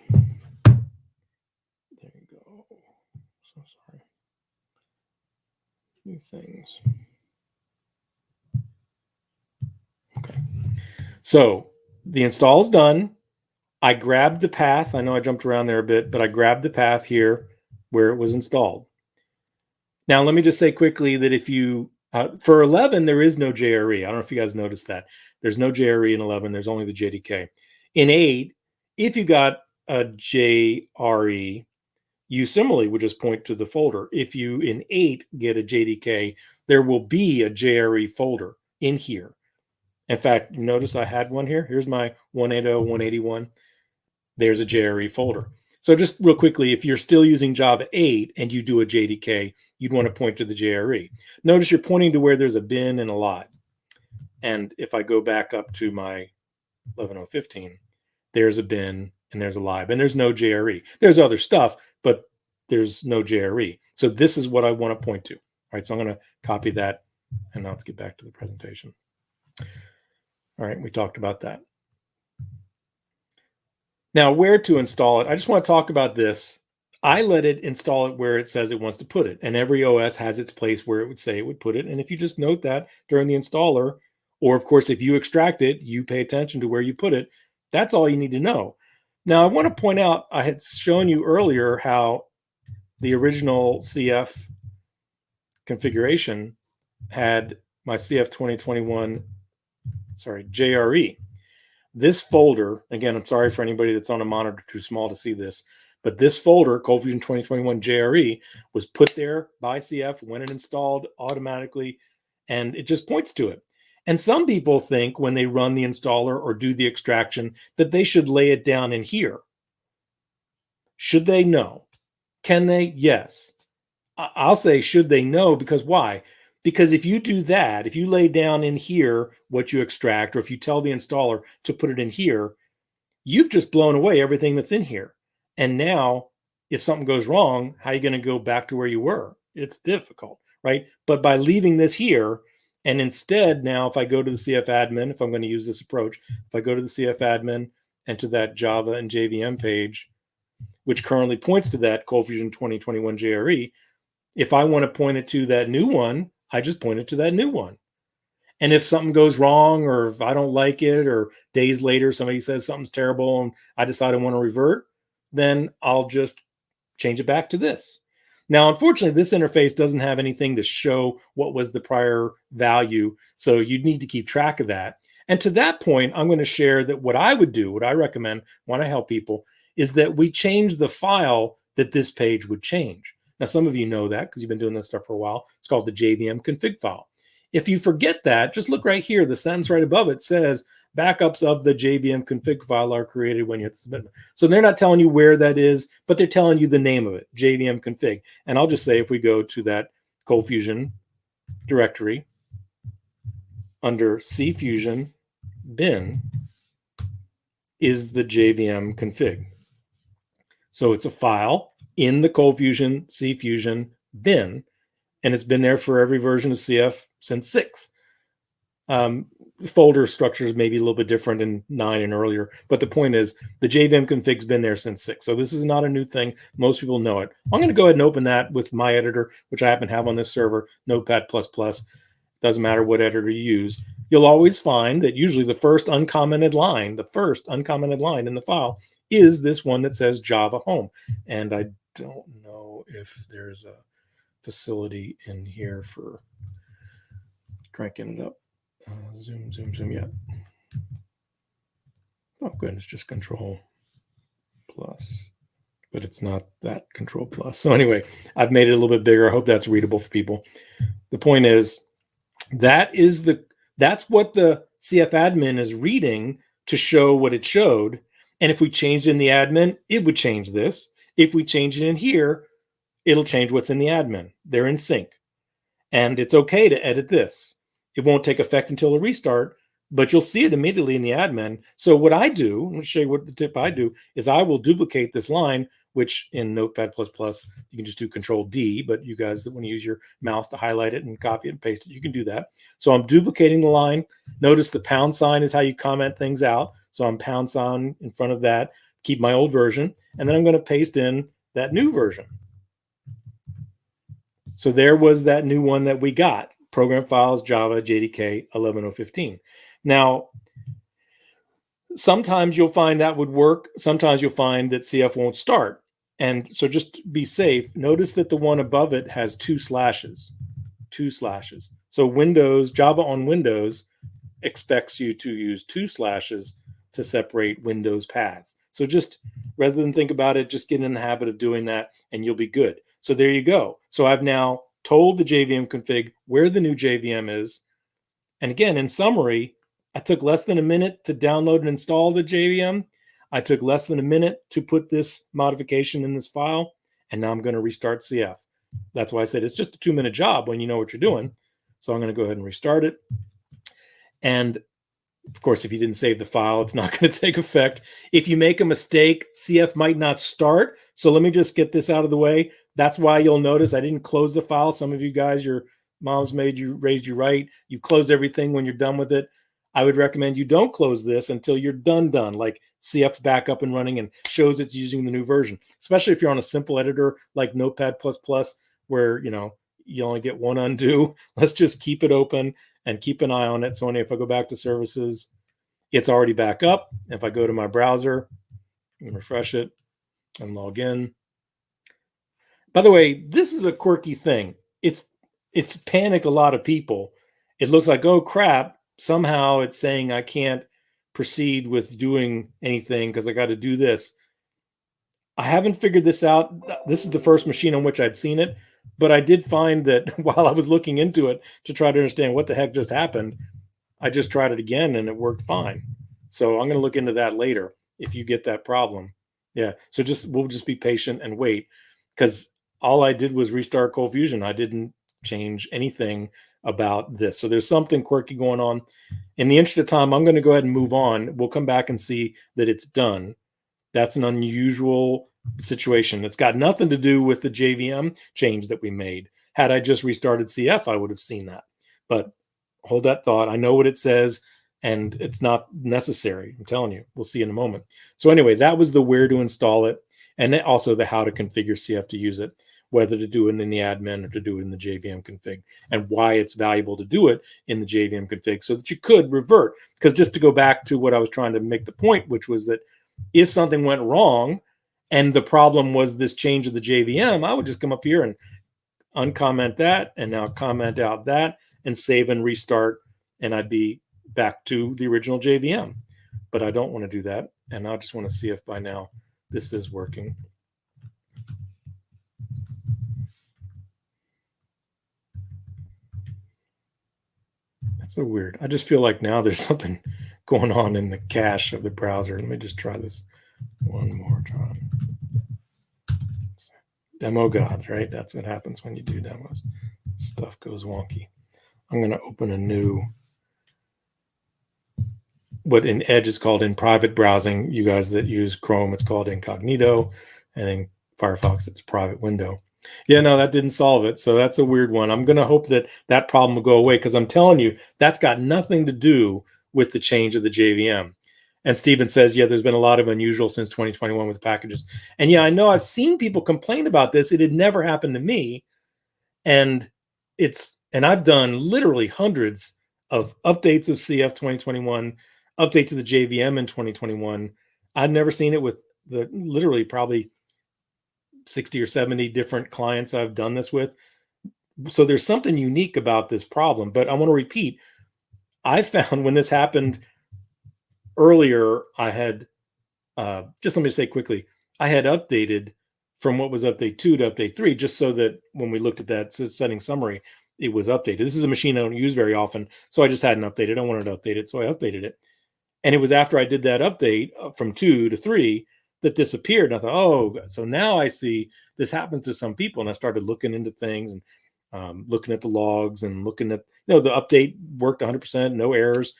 There you go. So sorry. New things. Okay. So the install is done. I grabbed the path. I know I jumped around there a bit, but I grabbed the path here where it was installed. Now, let me just say quickly that if you, for 11, there is no JRE. I don't know if you guys noticed that. There's no JRE in 11. There's only the JDK. In 8, if you got a JRE, you similarly would just point to the folder. If you in 8 get a JDK, there will be a JRE folder in here. In fact, notice I had one here. Here's my 180, 181. There's a JRE folder. So just real quickly, if you're still using Java 8 and you do a JDK, you'd want to point to the JRE. Notice you're pointing to where there's a bin and a lib. And if I go back up to my 11.0.15, there's a bin and there's a lib, and there's no JRE. There's other stuff, but there's no JRE. So this is what I want to point to. All right, so I'm going to copy that, and now let's get back to the presentation. All right, we talked about that. Now, where to install it? I just want to talk about this. I let it install it where it says it wants to put it, and every OS has its place where it would say it would put it. And if you just note that during the installer, or of course, if you extract it, you pay attention to where you put it. That's all you need to know. Now, I want to point out, I had shown you earlier how the original CF configuration had my CF 2021, JRE. This folder, again, I'm sorry for anybody that's on a monitor too small to see this, but this folder, ColdFusion 2021 JRE, was put there by CF when it installed automatically, and it just points to it. And some people think when they run the installer or do the extraction that they should lay it down in here. Should they? No. Can they? Yes. I'll say should they? No, because why? Because if you do that, if you lay down in here what you extract, or if you tell the installer to put it in here, you've just blown away everything that's in here. And now, if something goes wrong, how are you going to go back to where you were? It's difficult, right? But by leaving this here, and instead now, if I go to the CF admin, if I'm going to use this approach, if I go to the CF admin and to that Java and JVM page, which currently points to that ColdFusion 2021 JRE. If I want to point it to that new one, I just point it to that new one. And if something goes wrong, or if I don't like it, or days later somebody says something's terrible and I decide I want to revert, then I'll just change it back to this. Now, unfortunately, this interface doesn't have anything to show what was the prior value, so you'd need to keep track of that. And to that point, I'm going to share that what I would do, what I recommend when I help people, is that we change the file that this page would change. Now, some of you know that because you've been doing this stuff for a while. It's called the JVM config file. If you forget that, just look right here. The sentence right above it says backups of the JVM config file are created when you hit submit. So they're not telling you where that is, but they're telling you the name of it, JVM config. And I'll just say if we go to that ColdFusion directory under CFusion bin is the JVM config. So it's a file in the ColdFusion CFusion bin, and it's been there for every version of CF since 6. Folder structures may be a little bit different in 9 and earlier, but the point is the JVM config's been there since 6. So this is not a new thing. Most people know it. I'm going to go ahead and open that with my editor, which I happen to have on this server, Notepad++. Doesn't matter what editor you use. You'll always find that usually the first uncommented line in the file is this one that says Java Home. And I don't know if there's a facility in here for cranking it up. Zoom, yeah. Oh, goodness, just Control+. But it's not that Control+. So anyway, I've made it a little bit bigger. I hope that's readable for people. The point is, that's what the CF admin is reading to show what it showed. And if we changed in the admin, it would change this. If we change it in here, it'll change what's in the admin. They're in sync. And it's okay to edit this. It won't take effect until a restart, but you'll see it immediately in the admin. So what I do, let me show you what the tip I do, is I will duplicate this line, which in Notepad++, you can just do Control-D, but you guys that want to use your mouse to highlight it and copy it and paste it, you can do that. So I'm duplicating the line. Notice the pound sign is how you comment things out. So I'm pound sign in front of that, keep my old version, and then I'm going to paste in that new version. So there was that new one that we got. Program files, Java, JDK 11015. Now, sometimes you'll find that would work. Sometimes you'll find that CF won't start. And so just be safe. Notice that the one above it has 2 slashes. So Windows, Java on Windows expects you to use 2 slashes to separate Windows paths. So just rather than think about it, just get in the habit of doing that and you'll be good. So there you go. So I've now told the JVM config where the new JVM is. And again, in summary, I took less than a minute to download and install the JVM. I took less than a minute to put this modification in this file. And now I'm going to restart CF. That's why I said it's just a 2-minute job when you know what you're doing. So I'm going to go ahead and restart it. And of course, if you didn't save the file, it's not going to take effect. If you make a mistake, CF might not start. So let me just get this out of the way. That's why you'll notice I didn't close the file. Some of you guys, your mom's raised you right. You close everything when you're done with it. I would recommend you don't close this until you're done. Like CF's back up and running and shows it's using the new version, especially if you're on a simple editor like Notepad++, where, you only get one undo. Let's just keep it open and keep an eye on it. So if I go back to services, it's already back up. If I go to my browser and refresh it and log in. By the way, this is a quirky thing. It's panicked a lot of people. It looks like, oh crap, somehow it's saying I can't proceed with doing anything because I got to do this. I haven't figured this out. This is the first machine on which I'd seen it, but I did find that while I was looking into it to try to understand what the heck just happened, I just tried it again and it worked fine. So I'm going to look into that later if you get that problem. Yeah, so we'll just be patient and wait, because all I did was restart ColdFusion. I didn't change anything about this. So there's something quirky going on. In the interest of time, I'm going to go ahead and move on. We'll come back and see that it's done. That's an unusual situation. It's got nothing to do with the JVM change that we made. Had I just restarted CF, I would have seen that. But hold that thought. I know what it says, and it's not necessary. I'm telling you. We'll see in a moment. So anyway, that was the where to install it. and then also the how to configure CF to use it, whether to do it in the admin or to do it in the JVM config, and why it's valuable to do it in the JVM config so that you could revert. Because just to go back to what I was trying to make the point, which was that if something went wrong and the problem was this change of the JVM, I would just come up here and uncomment that and now comment out that and save and restart, and I'd be back to the original JVM. But I don't want to do that, and I just want to see if by now this is working. That's so weird. I just feel like now there's something going on in the cache of the browser. Let me just try this one more time. Demo gods, right? That's what happens when you do demos. Stuff goes wonky. I'm going to open a new, what in Edge is called in private browsing. You guys that use Chrome, it's called incognito, and in Firefox, it's a private window. Yeah, no, that didn't solve it. So that's a weird one. I'm going to hope that that problem will go away, because I'm telling you, that's got nothing to do with the change of the JVM. And Steven says, yeah, there's been a lot of unusual since 2021 with packages. And yeah, I know I've seen people complain about this. It had never happened to me. And I've done literally hundreds of updates of CF 2021, updates of the JVM in 2021. I've never seen it with the literally probably 60 or 70 different clients I've done this with. So there's something unique about this problem. But I want to repeat, I found when this happened earlier, I had, just let me say quickly, I had updated from what was update 2 to update 3, just so that when we looked at that setting summary, it was updated. This is a machine I don't use very often, so I just hadn't updated. I wanted to update it, so I updated it. And it was after I did that update from 2 to 3 that this appeared. And I thought, oh, so now I see this happens to some people. And I started looking into things and looking at the logs and looking at, the update worked 100%, no errors.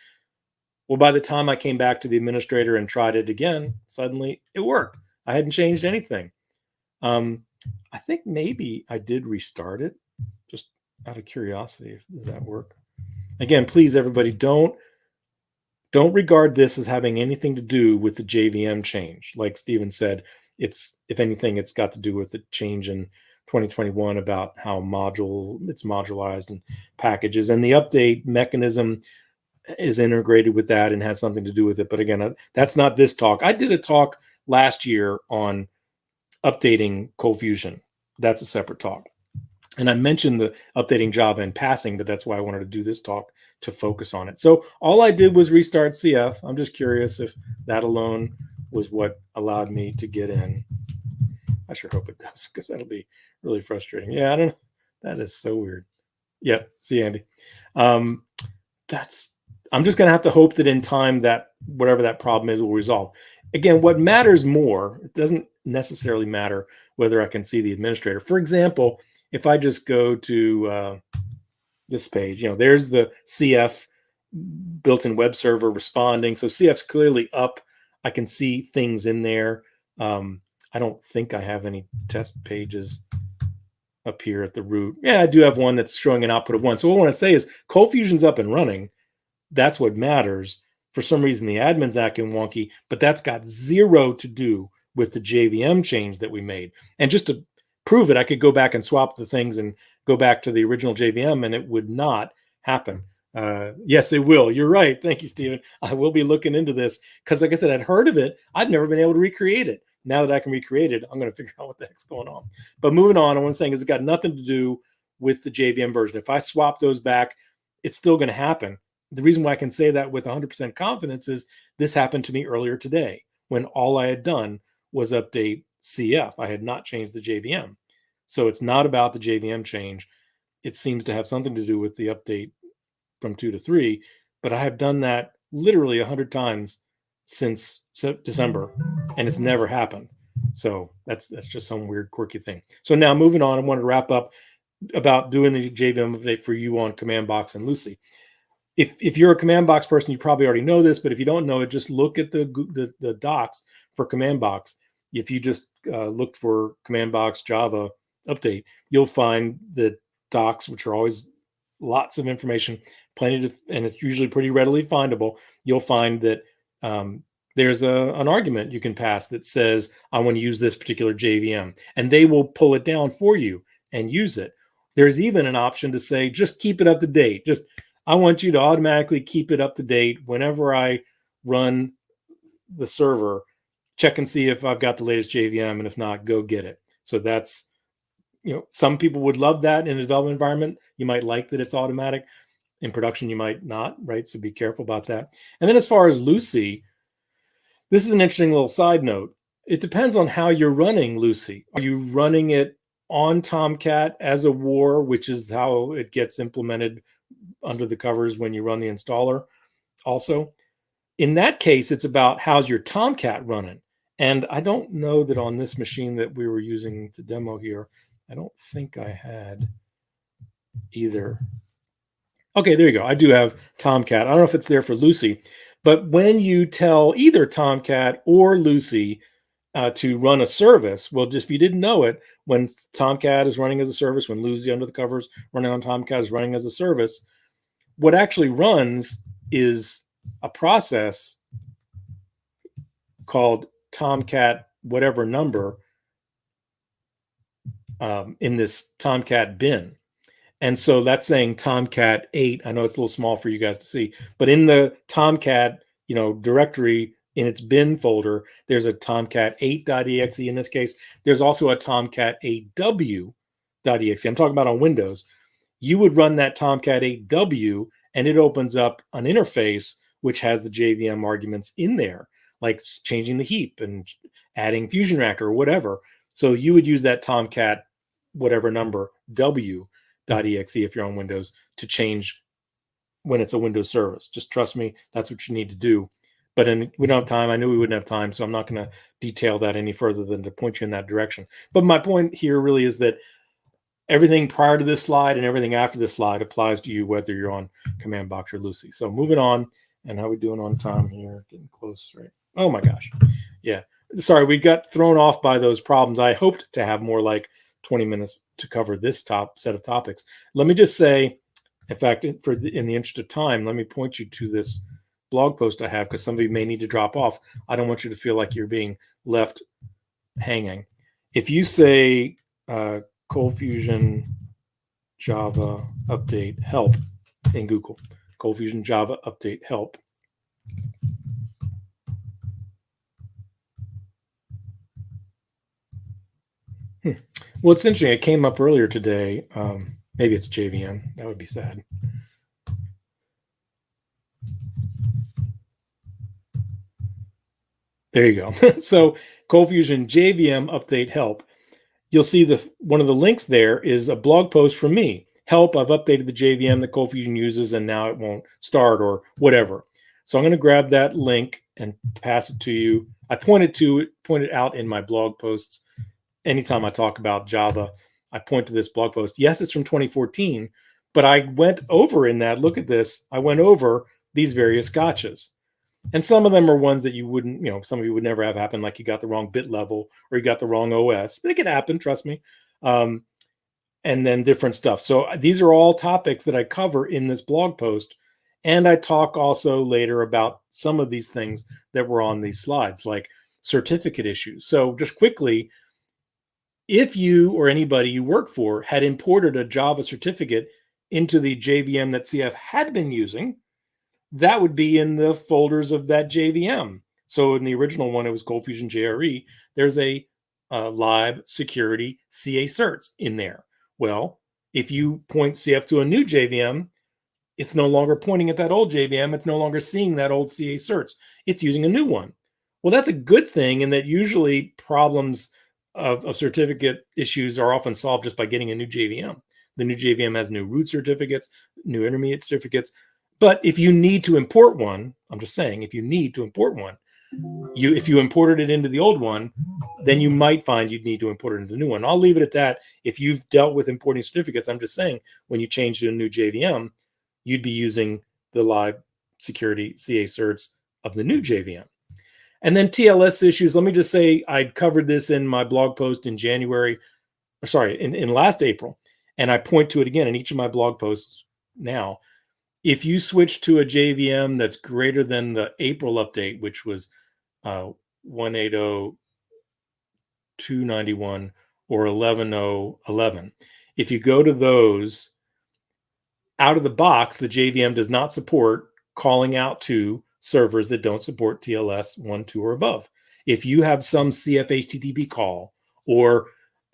Well, by the time I came back to the administrator and tried it again, suddenly it worked. I hadn't changed anything. I think maybe I did restart it, just out of curiosity. Does that work? Again, please, everybody, don't regard this as having anything to do with the JVM change. Like Steven said, if anything, it's got to do with the change in 2021 about how it's modularized and packages, and the update mechanism is integrated with that and has something to do with it. But again, that's not this talk. I did a talk last year on updating ColdFusion. That's a separate talk. And I mentioned the updating Java in passing, but that's why I wanted to do this talk, to focus on it. So all I did was restart CF. I'm just curious if that alone was what allowed me to get in. I sure hope it does, because that'll be really frustrating. Yeah, I don't know. That is so weird. Yep. See, Andy. I'm just going to have to hope that in time that whatever that problem is will resolve. Again, what matters more, it doesn't necessarily matter whether I can see the administrator. For example, if I just go to this page, there's the CF built-in web server responding. So CF's clearly up. I can see things in there. I don't think I have any test pages up here at the root. Yeah, I do have one that's showing an output of 1. So what I want to say is ColdFusion's up and running. That's what matters. For some reason, the admin's acting wonky, but that's got 0 to do with the JVM change that we made. And just to prove it, I could go back and swap the things and go back to the original JVM, and it would not happen. Yes, it will. You're right. Thank you, Stephen. I will be looking into this, because like I said, I'd heard of it. I've never been able to recreate it. Now that I can recreate it, I'm going to figure out what the heck's going on. But moving on, what I'm saying is it's got nothing to do with the JVM version. If I swap those back, it's still going to happen. The reason why I can say that with 100% confidence is this happened to me earlier today, when all I had done was update CF. I had not changed the JVM. So it's not about the JVM change. It seems to have something to do with the update from 2 to 3, but I have done that literally 100 times since December, and it's never happened. So that's just some weird quirky thing. So now moving on, I want to wrap up about doing the JVM update for you on Command Box and Lucee. If you're a Command Box person, you probably already know this, but if you don't know it, just look at the docs for Command Box. If you just look for Command Box Java update, you'll find the docs, which are always lots of information, and it's usually pretty readily findable. You'll find that there's an argument you can pass that says, I want to use this particular JVM, and they will pull it down for you and use it. There's even an option to say, just keep it up to date. Just, I want you to automatically keep it up to date whenever I run the server, check and see if I've got the latest JVM, and if not, go get it. So that's, some people would love that in a development environment. You might like that it's automatic. In production, you might not, right? So be careful about that. And then as far as Lucee, this is an interesting little side note. It depends on how you're running Lucee. Are you running it on Tomcat as a war, which is how it gets implemented under the covers when you run the installer also? In that case, it's about how's your Tomcat running. And I don't know that on this machine that we were using to demo here, I don't think I had either. Okay, there you go. I do have Tomcat. I don't know if it's there for Lucee, but when you tell either Tomcat or Lucee to run a service, well, just if you didn't know it, when Tomcat is running as a service, when Lucee under the covers running on Tomcat is running as a service, what actually runs is a process called Tomcat whatever number in this Tomcat bin. And so that's saying Tomcat 8. I know it's a little small for you guys to see, but in the Tomcat, directory in its bin folder, there's a Tomcat 8.exe in this case. There's also a Tomcat 8w.exe. I'm talking about on Windows. You would run that Tomcat 8w, and it opens up an interface which has the JVM arguments in there, like changing the heap and adding Fusion Reactor or whatever. So you would use that Tomcat whatever number w.exe if you're on Windows to change when it's a Windows service. Just trust me, that's what you need to do. But we don't have time. I knew we wouldn't have time, so I'm not going to detail that any further than to point you in that direction. But my point here really is that everything prior to this slide and everything after this slide applies to you, whether you're on Command Box or Lucee. So moving on, and how are we doing on time here? Getting close, right? Oh my gosh. Yeah. Sorry, we got thrown off by those problems. I hoped to have more like 20 minutes to cover this set of topics. Let me just say, in fact, in the interest of time, let me point you to this blog post I have, because some of you may need to drop off. I don't want you to feel like you're being left hanging. If you say ColdFusion Java update help in Google, ColdFusion Java update help, well, it's interesting. It came up earlier today. Maybe it's JVM. That would be sad. There you go. So ColdFusion JVM update help. You'll see one of the links there is a blog post from me. Help, I've updated the JVM that ColdFusion uses, and now it won't start or whatever. So I'm going to grab that link and pass it to you. I pointed out in my blog posts. Anytime I talk about Java, I point to this blog post. Yes, it's from 2014, but I went over in that. Look at this. I went over these various gotchas. And some of them are ones that you wouldn't, some of you would never have happen, like you got the wrong bit level or you got the wrong OS. It could happen, trust me. And then different stuff. So these are all topics that I cover in this blog post. And I talk also later about some of these things that were on these slides, like certificate issues. So just quickly, if you or anybody you work for had imported a Java certificate into the JVM that CF had been using, that would be in the folders of that JVM. So in the original one, it was ColdFusion JRE. There's a lib security CA certs in there. Well, if you point CF to a new JVM, it's no longer pointing at that old JVM. It's no longer seeing that old CA certs. It's using a new one. Well, that's a good thing, in that usually problems of certificate issues are often solved just by getting a new JVM. The new JVM has new root certificates, new intermediate certificates. But if you need to import one, I'm just saying, if you need to import one, if you imported it into the old one, then you might find you'd need to import it into the new one. I'll leave it at that. If you've dealt with importing certificates, I'm just saying, when you change to a new JVM, you'd be using the lib security CA certs of the new JVM. And then TLS issues, let me just say, I covered this in my blog post in in last April, and I point to it again in each of my blog posts now. If you switch to a JVM that's greater than the April update, which was 180.291 or 11.0.11. If you go to those, out of the box, the JVM does not support calling out to servers that don't support TLS 1.2 or above. If you have some CF HTTP call or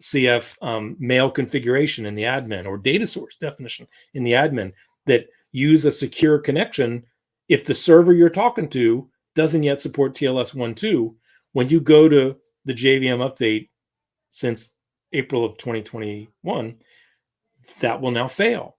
CF mail configuration in the admin or data source definition in the admin that use a secure connection, if the server you're talking to doesn't yet support TLS 1.2, when you go to the JVM update since April of 2021, that will now fail.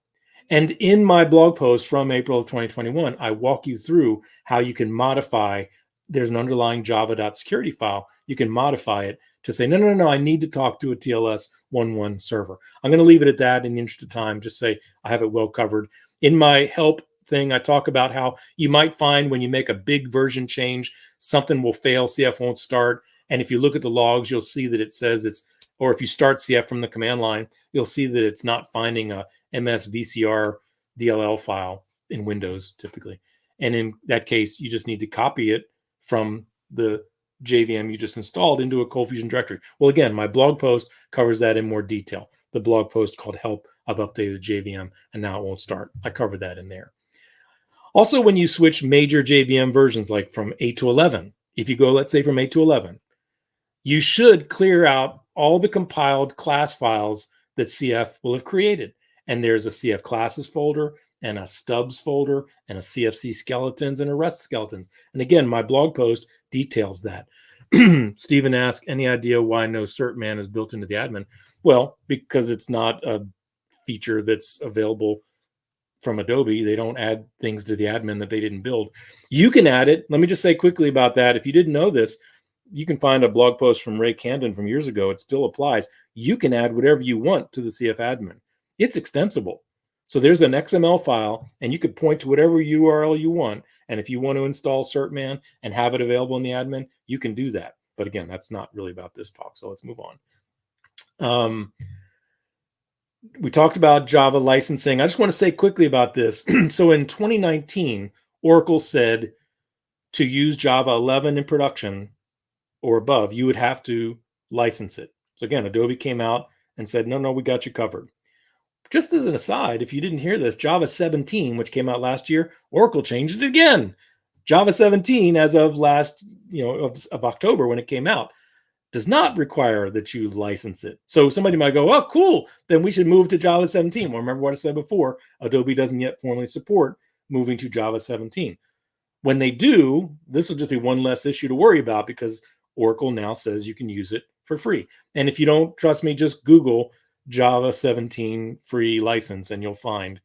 And in my blog post from April of 2021, I walk you through how you can modify. There's an underlying java.security file. You can modify it to say, no, I need to talk to a TLS 1.1 server. I'm going to leave it at that in the interest of time. Just say I have it well covered. In my help thing, I talk about how you might find when you make a big version change, something will fail, CF won't start. And if you look at the logs, you'll see that it says it's, or if you start CF from the command line, you'll see that it's not finding a MS VCR DLL file in Windows typically. And in that case, you just need to copy it from the JVM you just installed into a ColdFusion directory. Well, again, my blog post covers that in more detail. The blog post called Help, I've updated JVM and now it won't start. I covered that in there. Also, when you switch major JVM versions, like from 8 to 11, if you go, let's say from 8 to 11, you should clear out all the compiled class files that CF will have created. And there's a CF classes folder and a stubs folder and a CFC skeletons and a rest skeletons. And again, my blog post details that. Stephen asked, any idea why no certman is built into the admin? Well, because it's not a feature that's available from Adobe. They don't add things to the admin that they didn't build. You can add it. Let me just say quickly about that. If you didn't know this, you can find a blog post from Ray Camden from years ago. It still applies. You can add whatever you want to the CF admin. It's extensible. So there's an XML file, and you could point to whatever URL you want. And if you want to install certman and have it available in the admin, you can do that. But again, that's not really about this talk. So let's move on. We talked about Java licensing. I just want to say quickly about this. So in 2019, Oracle said to use Java 11 in production or above, you would have to license it. So again, Adobe came out and said, no, we got you covered. Just as an aside, if you didn't hear this, Java 17, which came out last year, Oracle changed it again. Java 17, as of last, of October when it came out, does not require that you license it. So somebody might go, oh, cool, then we should move to Java 17. Well, remember what I said before, Adobe doesn't yet formally support moving to Java 17. When they do, this will just be one less issue to worry about because Oracle now says you can use it for free. And if you don't trust me, just Google Java 17 free license and you'll find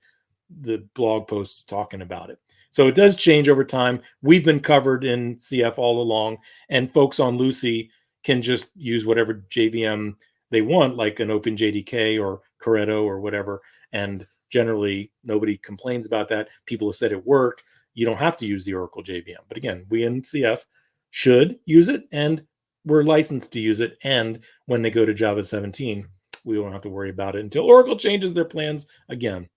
the blog posts talking about it. So it does change over time. We've been covered in CF all along, and folks on Lucee can just use whatever JVM they want, like an OpenJDK or Corretto or whatever. And generally, nobody complains about that. People have said it worked. You don't have to use the Oracle JVM. But again, we in CF should use it, and we're licensed to use it. And when they go to Java 17, we won't have to worry about it until Oracle changes their plans again.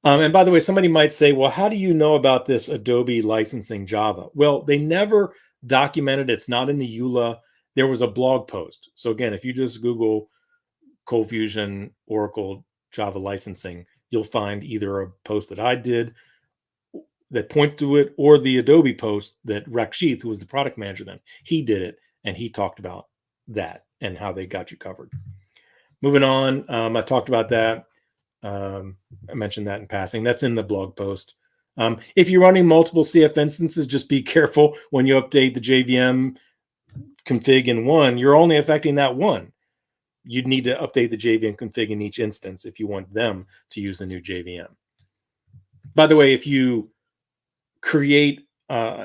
And by the way, somebody might say, well, how do you know about this Adobe licensing Java? Well, they never documented. It's not in the EULA. There was a blog post. So again, if you just Google ColdFusion Oracle Java licensing, you'll find either a post that I did that points to it or the Adobe post that Rakshith, who was the product manager then, he did it, and he talked about that and how they got you covered. Moving on, I talked about that. I mentioned that in passing. That's in the blog post. If you're running multiple CF instances, just be careful when you update the JVM config in one. You're only affecting that one. You'd need to update the JVM config in each instance if you want them to use the new JVM. By the way, if you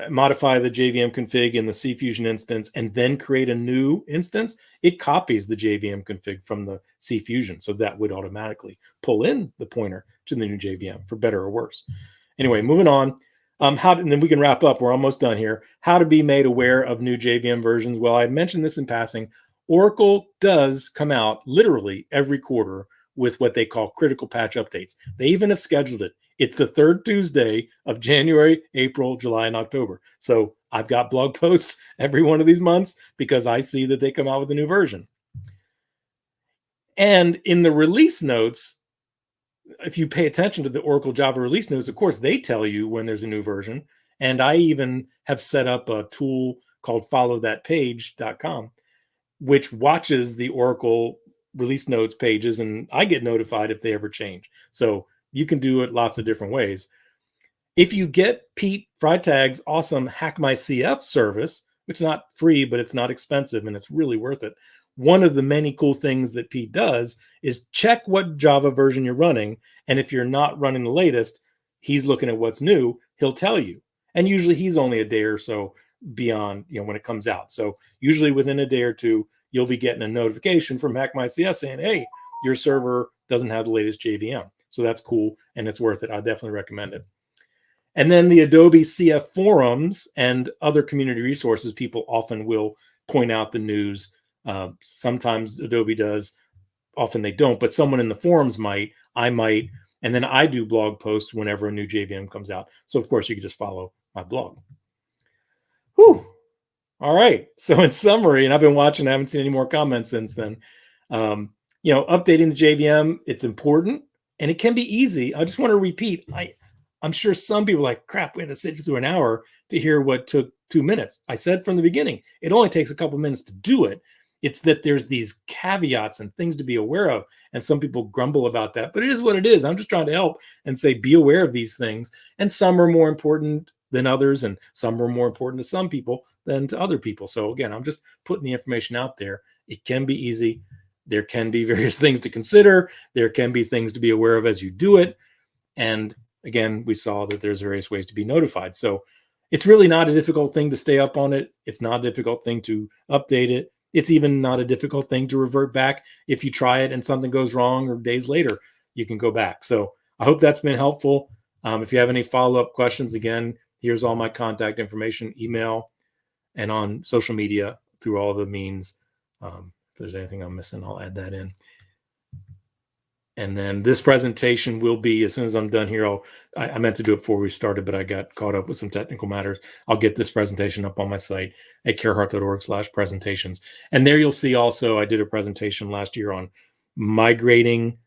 modify the JVM config in the CFusion instance and then create a new instance, it copies the JVM config from the CFusion. So that would automatically pull in the pointer to the new JVM, for better or worse. Anyway, moving on. And then we can wrap up. We're almost done here. How to be made aware of new JVM versions. Well, I mentioned this in passing. Oracle does come out literally every quarter with what they call critical patch updates. They even have scheduled it. It's the third Tuesday of January, April, July, and October. So I've got blog posts every one of these months because I see that they come out with a new version. And in the release notes, if you pay attention to the Oracle Java release notes, of course, they tell you when there's a new version. And I even have set up a tool called followthatpage.com, which watches the Oracle release notes pages, and I get notified if they ever change. So you can do it lots of different ways. If you get Pete Freitag's awesome Hack My CF service, which is not free, but it's not expensive and it's really worth it. One of the many cool things that Pete does is check what Java version you're running. And if you're not running the latest, he's looking at what's new. He'll tell you. And usually he's only a day or so beyond, when it comes out. So usually within a day or two, you'll be getting a notification from Hack My CF saying, hey, your server doesn't have the latest JVM. So that's cool. And it's worth it. I definitely recommend it. And then the Adobe CF forums and other community resources, people often will point out the news. Sometimes Adobe does, often they don't, but someone in the forums might, I might, and then I do blog posts whenever a new JVM comes out. So of course you can just follow my blog. Whew. All right. So in summary, and I've been watching, I haven't seen any more comments since then. Updating the JVM, it's important and it can be easy. I just want to repeat, I'm sure some people are like, crap, we had to sit through an hour to hear what took 2 minutes. I said from the beginning, it only takes a couple minutes to do it. It's that there's these caveats and things to be aware of. And some people grumble about that, but it is what it is. I'm just trying to help and say, be aware of these things. And some are more important than others, and some are more important to some people than to other people. So again, I'm just putting the information out there. It can be easy. There can be various things to consider. There can be things to be aware of as you do it. And again, we saw that there's various ways to be notified. So it's really not a difficult thing to stay up on it. It's not a difficult thing to update it. It's even not a difficult thing to revert back. If you try it and something goes wrong or days later, you can go back. So I hope that's been helpful. If you have any follow-up questions, again, here's all my contact information, email, and on social media through all the means. If there's anything I'm missing, I'll add that in. And then this presentation will be, as soon as I'm done here, I meant to do it before we started, but I got caught up with some technical matters. I'll get this presentation up on my site at carehart.org/presentations. And there you'll see also, I did a presentation last year on migrating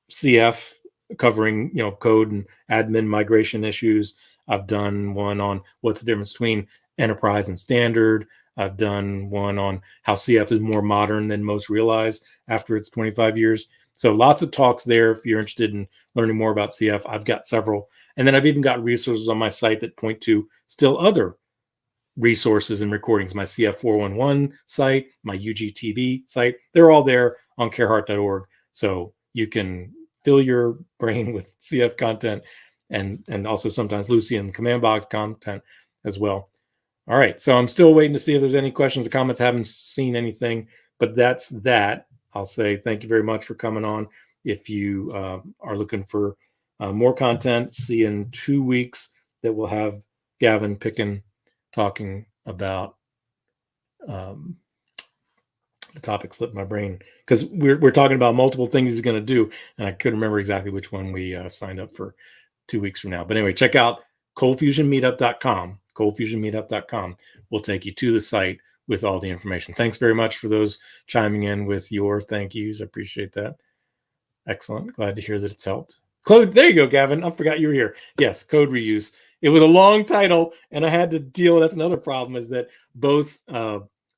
CF, covering, code and admin migration issues. I've done one on what's the difference between enterprise and standard. I've done one on how CF is more modern than most realize after its 25 years. So lots of talks there. If you're interested in learning more about CF, I've got several. And then I've even got resources on my site that point to still other resources and recordings. My CF 411 site, my UGTV site, they're all there on carehart.org. So you can fill your brain with CF content and also sometimes Lucee and command box content as well. All right. So I'm still waiting to see if there's any questions or comments. I haven't seen anything, but that's that. I'll say thank you very much for coming on. If you are looking for more content, see in 2 weeks that we'll have Gavin Pickin talking about the topic slipped my brain because we're talking about multiple things he's going to do, and I couldn't remember exactly which one we signed up for 2 weeks from now. But anyway, check out ColdFusionMeetup.com. ColdFusionMeetup.com will take you to the site with all the information. Thanks very much for those chiming in with your thank yous. I appreciate that. Excellent. Glad to hear that it's helped. Claude, there you go, Gavin. I forgot you were here. Yes, code reuse. It was a long title, and I had to deal with, that's another problem, is that both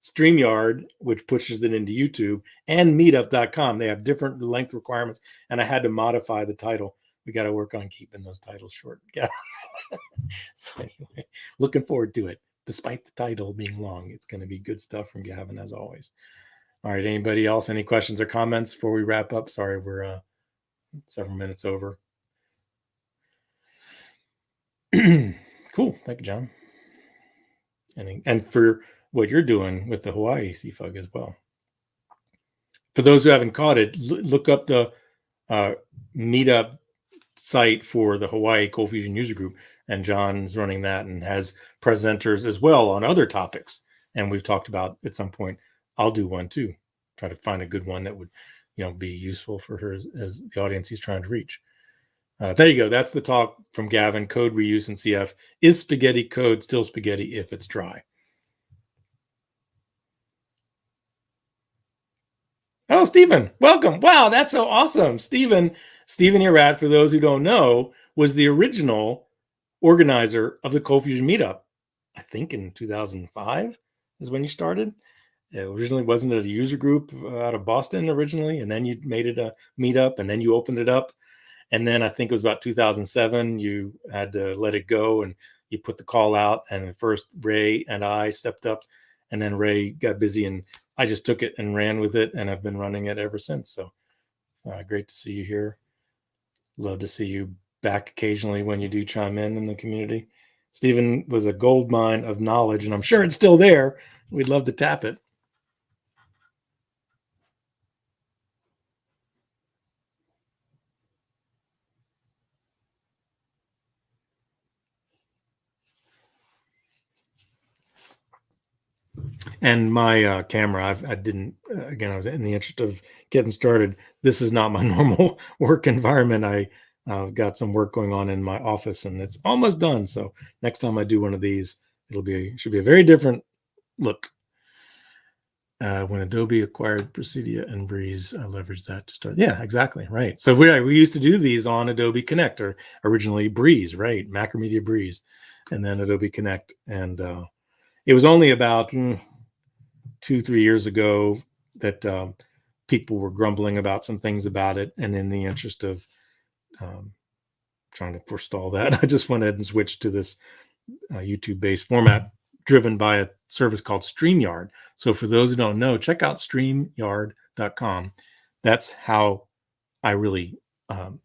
StreamYard, which pushes it into YouTube, and Meetup.com, they have different length requirements, and I had to modify the title. We got to work on keeping those titles short. Yeah. So anyway, looking forward to it. Despite the title being long, it's going to be good stuff from Gavin, as always. All right, anybody else? Any questions or comments before we wrap up? Sorry, we're several minutes over. Cool. Thank you, John. And for what you're doing with the Hawaii CFUG as well. For those who haven't caught it, look up the Meetup site for the Hawaii ColdFusion user group, and John's running that and has presenters as well on other topics. And we've talked about at some point, I'll do one too, try to find a good one that would, be useful for her as the audience he's trying to reach. There you go. That's the talk from Gavin. Code reuse in CF. Is spaghetti code still spaghetti if it's dry? Oh, Stephen, welcome. Wow, that's so awesome. Stephen Arehart, for those who don't know, was the original organizer of the ColdFusion Meetup. I think in 2005 is when you started. It originally wasn't a user group out of Boston originally, and then you made it a meetup, and then you opened it up. And then I think it was about 2007, you had to let it go and you put the call out. And at first Ray and I stepped up, and then Ray got busy and I just took it and ran with it. And I've been running it ever since. So great to see you here. Love to see you back occasionally when you do chime in the community. Stephen was a gold mine of knowledge, and I'm sure it's still there. We'd love to tap it. And my camera, I didn't, again, I was in the interest of getting started. This is not my normal work environment. I got some work going on in my office, and it's almost done. So next time I do one of these, should be a very different look. When Adobe acquired Presidia and Breeze, I leveraged that to start. Yeah, exactly. Right. So we used to do these on Adobe Connect, or originally Breeze, right? Macromedia Breeze, and then Adobe Connect. And it was only about 2-3 years ago that people were grumbling about some things about it. And in the interest of trying to forestall that, I just went ahead and switched to this YouTube-based format driven by a service called StreamYard. So for those who don't know, check out StreamYard.com. That's how I really, in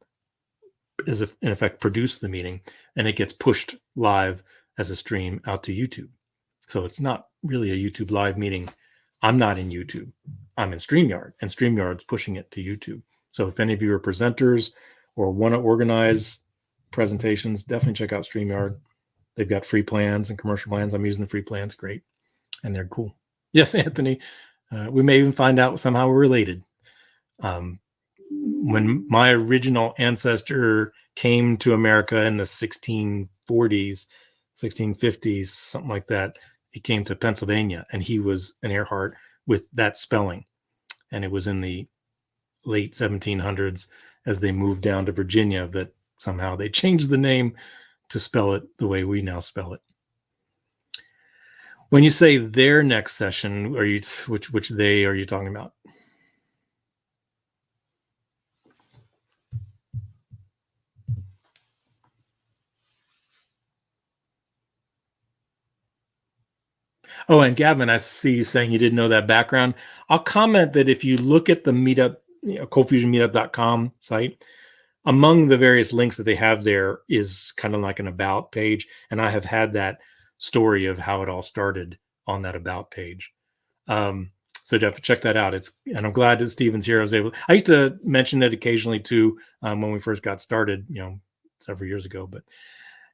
effect, produce the meeting, and it gets pushed live as a stream out to YouTube. So it's not really a YouTube live meeting. I'm not in YouTube. I'm in StreamYard, and StreamYard's pushing it to YouTube. So if any of you are presenters or want to organize presentations, definitely check out StreamYard. They've got free plans and commercial plans. I'm using the free plans. Great. And they're cool. Yes, Anthony. We may even find out somehow we're related. When my original ancestor came to America in the 1640s, 1650s, something like that, he came to Pennsylvania, and he was an Arehart with that spelling. And it was in the late 1700s, as they moved down to Virginia, that somehow they changed the name to spell it the way we now spell it. When you say their next session, are you which they are you talking about? Oh, and Gavin, I see you saying you didn't know that background. I'll comment that if you look at the meetup, ColdFusionMeetup.com site, among the various links that they have there is kind of like an about page. And I have had that story of how it all started on that about page. So definitely check that out. And I'm glad that Steven's here. I used to mention it occasionally too, when we first got started, several years ago. But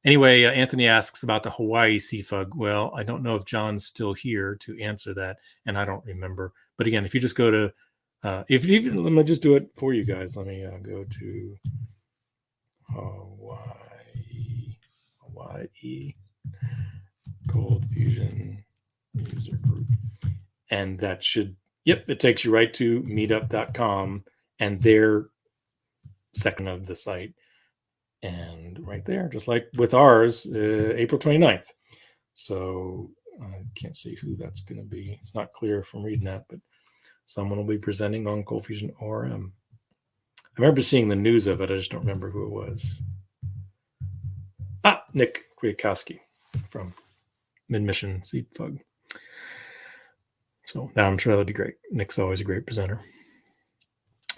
anyway, Anthony asks about the Hawaii CFUG. Well, I don't know if John's still here to answer that, and I don't remember. But again, if you just go to, let me just do it for you guys. Let me go to Hawaii ColdFusion user group. And that should, it takes you right to meetup.com and their section of the site. And right there, just like with ours, April 29th. So I can't see who that's going to be. It's not clear from reading that, but someone will be presenting on ColdFusion ORM. I remember seeing the news of it. I just don't remember who it was. Nick Kwiatkowski from Mid-Mission CFUG. So now I'm sure that'll be great. Nick's always a great presenter.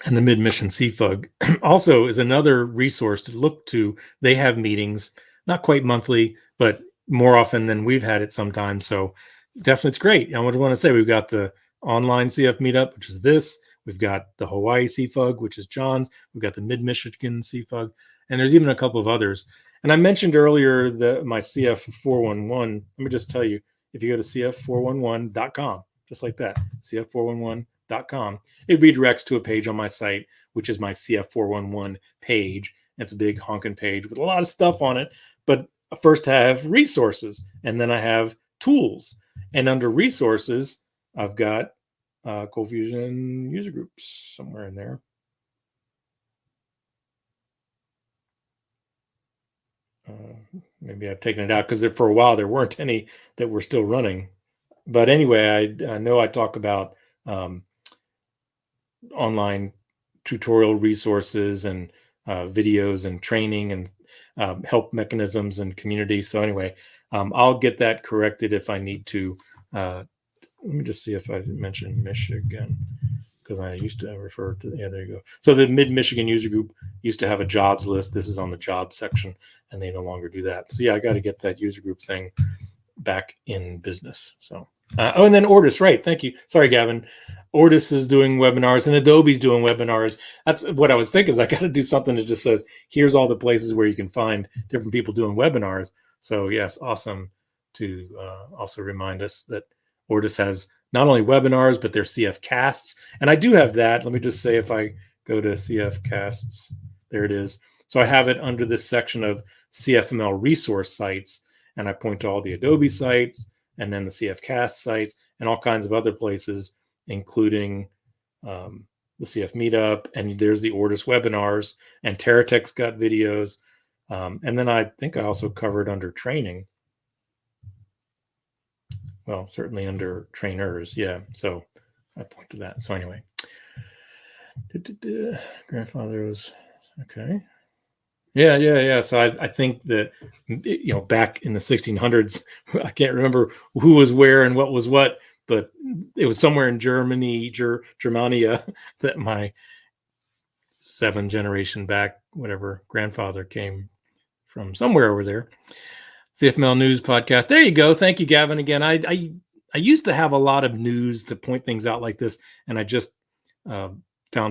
And the Mid-Mission CFUG also is another resource to look to. They have meetings, not quite monthly, but more often than we've had it sometimes. So definitely it's great. I want to say we've got the online CF meetup, which is this. We've got the Hawaii CFUG, which is John's. We've got the Mid-Michigan CFUG. And there's even a couple of others. And I mentioned earlier my CF 411. Let me just tell you, if you go to cf411.com, just like that, cf411.com, it redirects to a page on my site, which is my CF411 page. It's a big honking page with a lot of stuff on it. But first I have resources, and then I have tools. And under resources, I've got ColdFusion user groups somewhere in there. Maybe I've taken it out because for a while there weren't any that were still running. But anyway, I know I talk about online tutorial resources and videos and training and help mechanisms and community. So anyway, I'll get that corrected if I need to. Let me just see if I mentioned Michigan, because I used to refer to, yeah, there you go. So the Mid-Michigan user group used to have a jobs list. This is on the jobs section, and they no longer do that. So yeah, I got to get that user group thing back in business. So, oh, and then Ortus, right? Thank you. Sorry, Gavin. Ortus is doing webinars and Adobe's doing webinars. That's what I was thinking, is I got to do something that just says, here's all the places where you can find different people doing webinars. So yes, awesome to also remind us that Ortus has not only webinars, but their CF casts. And I do have that. Let me just say, if I go to CF casts, there it is. So I have it under this section of CFML resource sites, and I point to all the Adobe sites and then the CF cast sites and all kinds of other places, including the CF Meetup, and there's the Ortus webinars, and TerraTech's got videos. And then I think I also covered under training. Well, certainly under trainers, yeah. So I point to that. So anyway, grandfather was okay. Yeah. So I think that, back in the 1600s, I can't remember who was where and what was what, but it was somewhere in Germany, Germania, that my 7 generation back, whatever, grandfather came from, somewhere over there. CFML News Podcast. There you go. Thank you, Gavin. Again, I used to have a lot of news to point things out like this, and I just found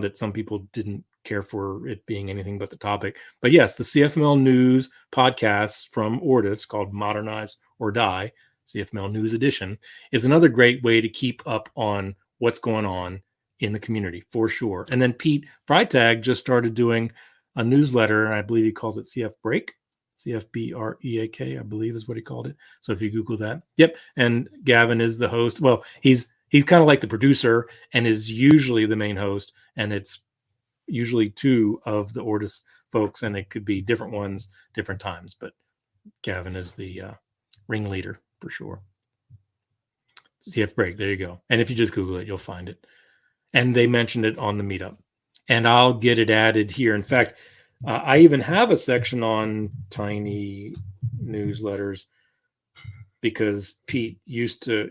that some people didn't care for it being anything but the topic. But yes, the CFML News Podcast from Ortus, called Modernize or Die, CFML News Edition, is another great way to keep up on what's going on in the community, for sure. And then Pete Freitag just started doing a newsletter, and I believe he calls it CF Break. CFBREAK, I believe is what he called it. So if you Google that, yep. And Gavin is the host. Well, he's kind of like the producer and is usually the main host. And it's usually 2 of the Ortus folks, and it could be different ones, different times. But Gavin is the ringleader for sure. CF Break, there you go. And if you just Google it, you'll find it. And they mentioned it on the meetup. And I'll get it added here. In fact, I even have a section on tiny newsletters, because Pete used to,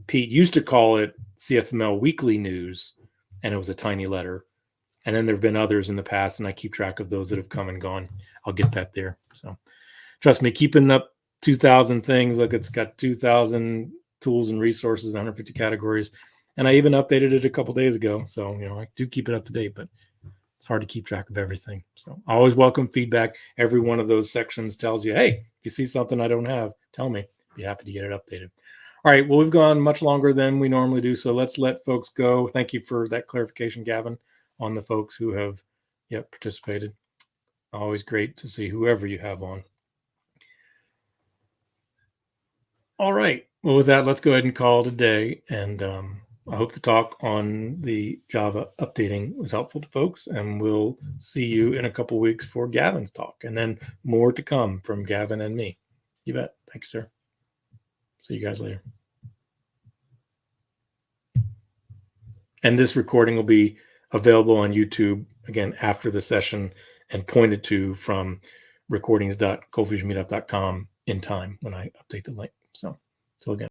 Pete used to call it CFML Weekly News, and it was a tiny letter. And then there have been others in the past, and I keep track of those that have come and gone. I'll get that there. So trust me, keeping up 2,000 things. Look, it's got 2,000 tools and resources, 150 categories. And I even updated it a couple days ago. So, I do keep it up to date, but it's hard to keep track of everything. So I always welcome feedback. Every one of those sections tells you, hey, if you see something I don't have, tell me. Be happy to get it updated. All right. Well, we've gone much longer than we normally do, so let's let folks go. Thank you for that clarification, Gavin, on the folks who have participated. Always great to see whoever you have on. All right. Well, with that, let's go ahead and call it a day. And I hope the talk on the Java updating was helpful to folks, and we'll see you in a couple weeks for Gavin's talk, and then more to come from Gavin and me. You bet. Thanks, sir. See you guys later. And this recording will be available on YouTube, again, after the session, and pointed to from recordings.coldfusionmeetup.com in time when I update the link. So, till again.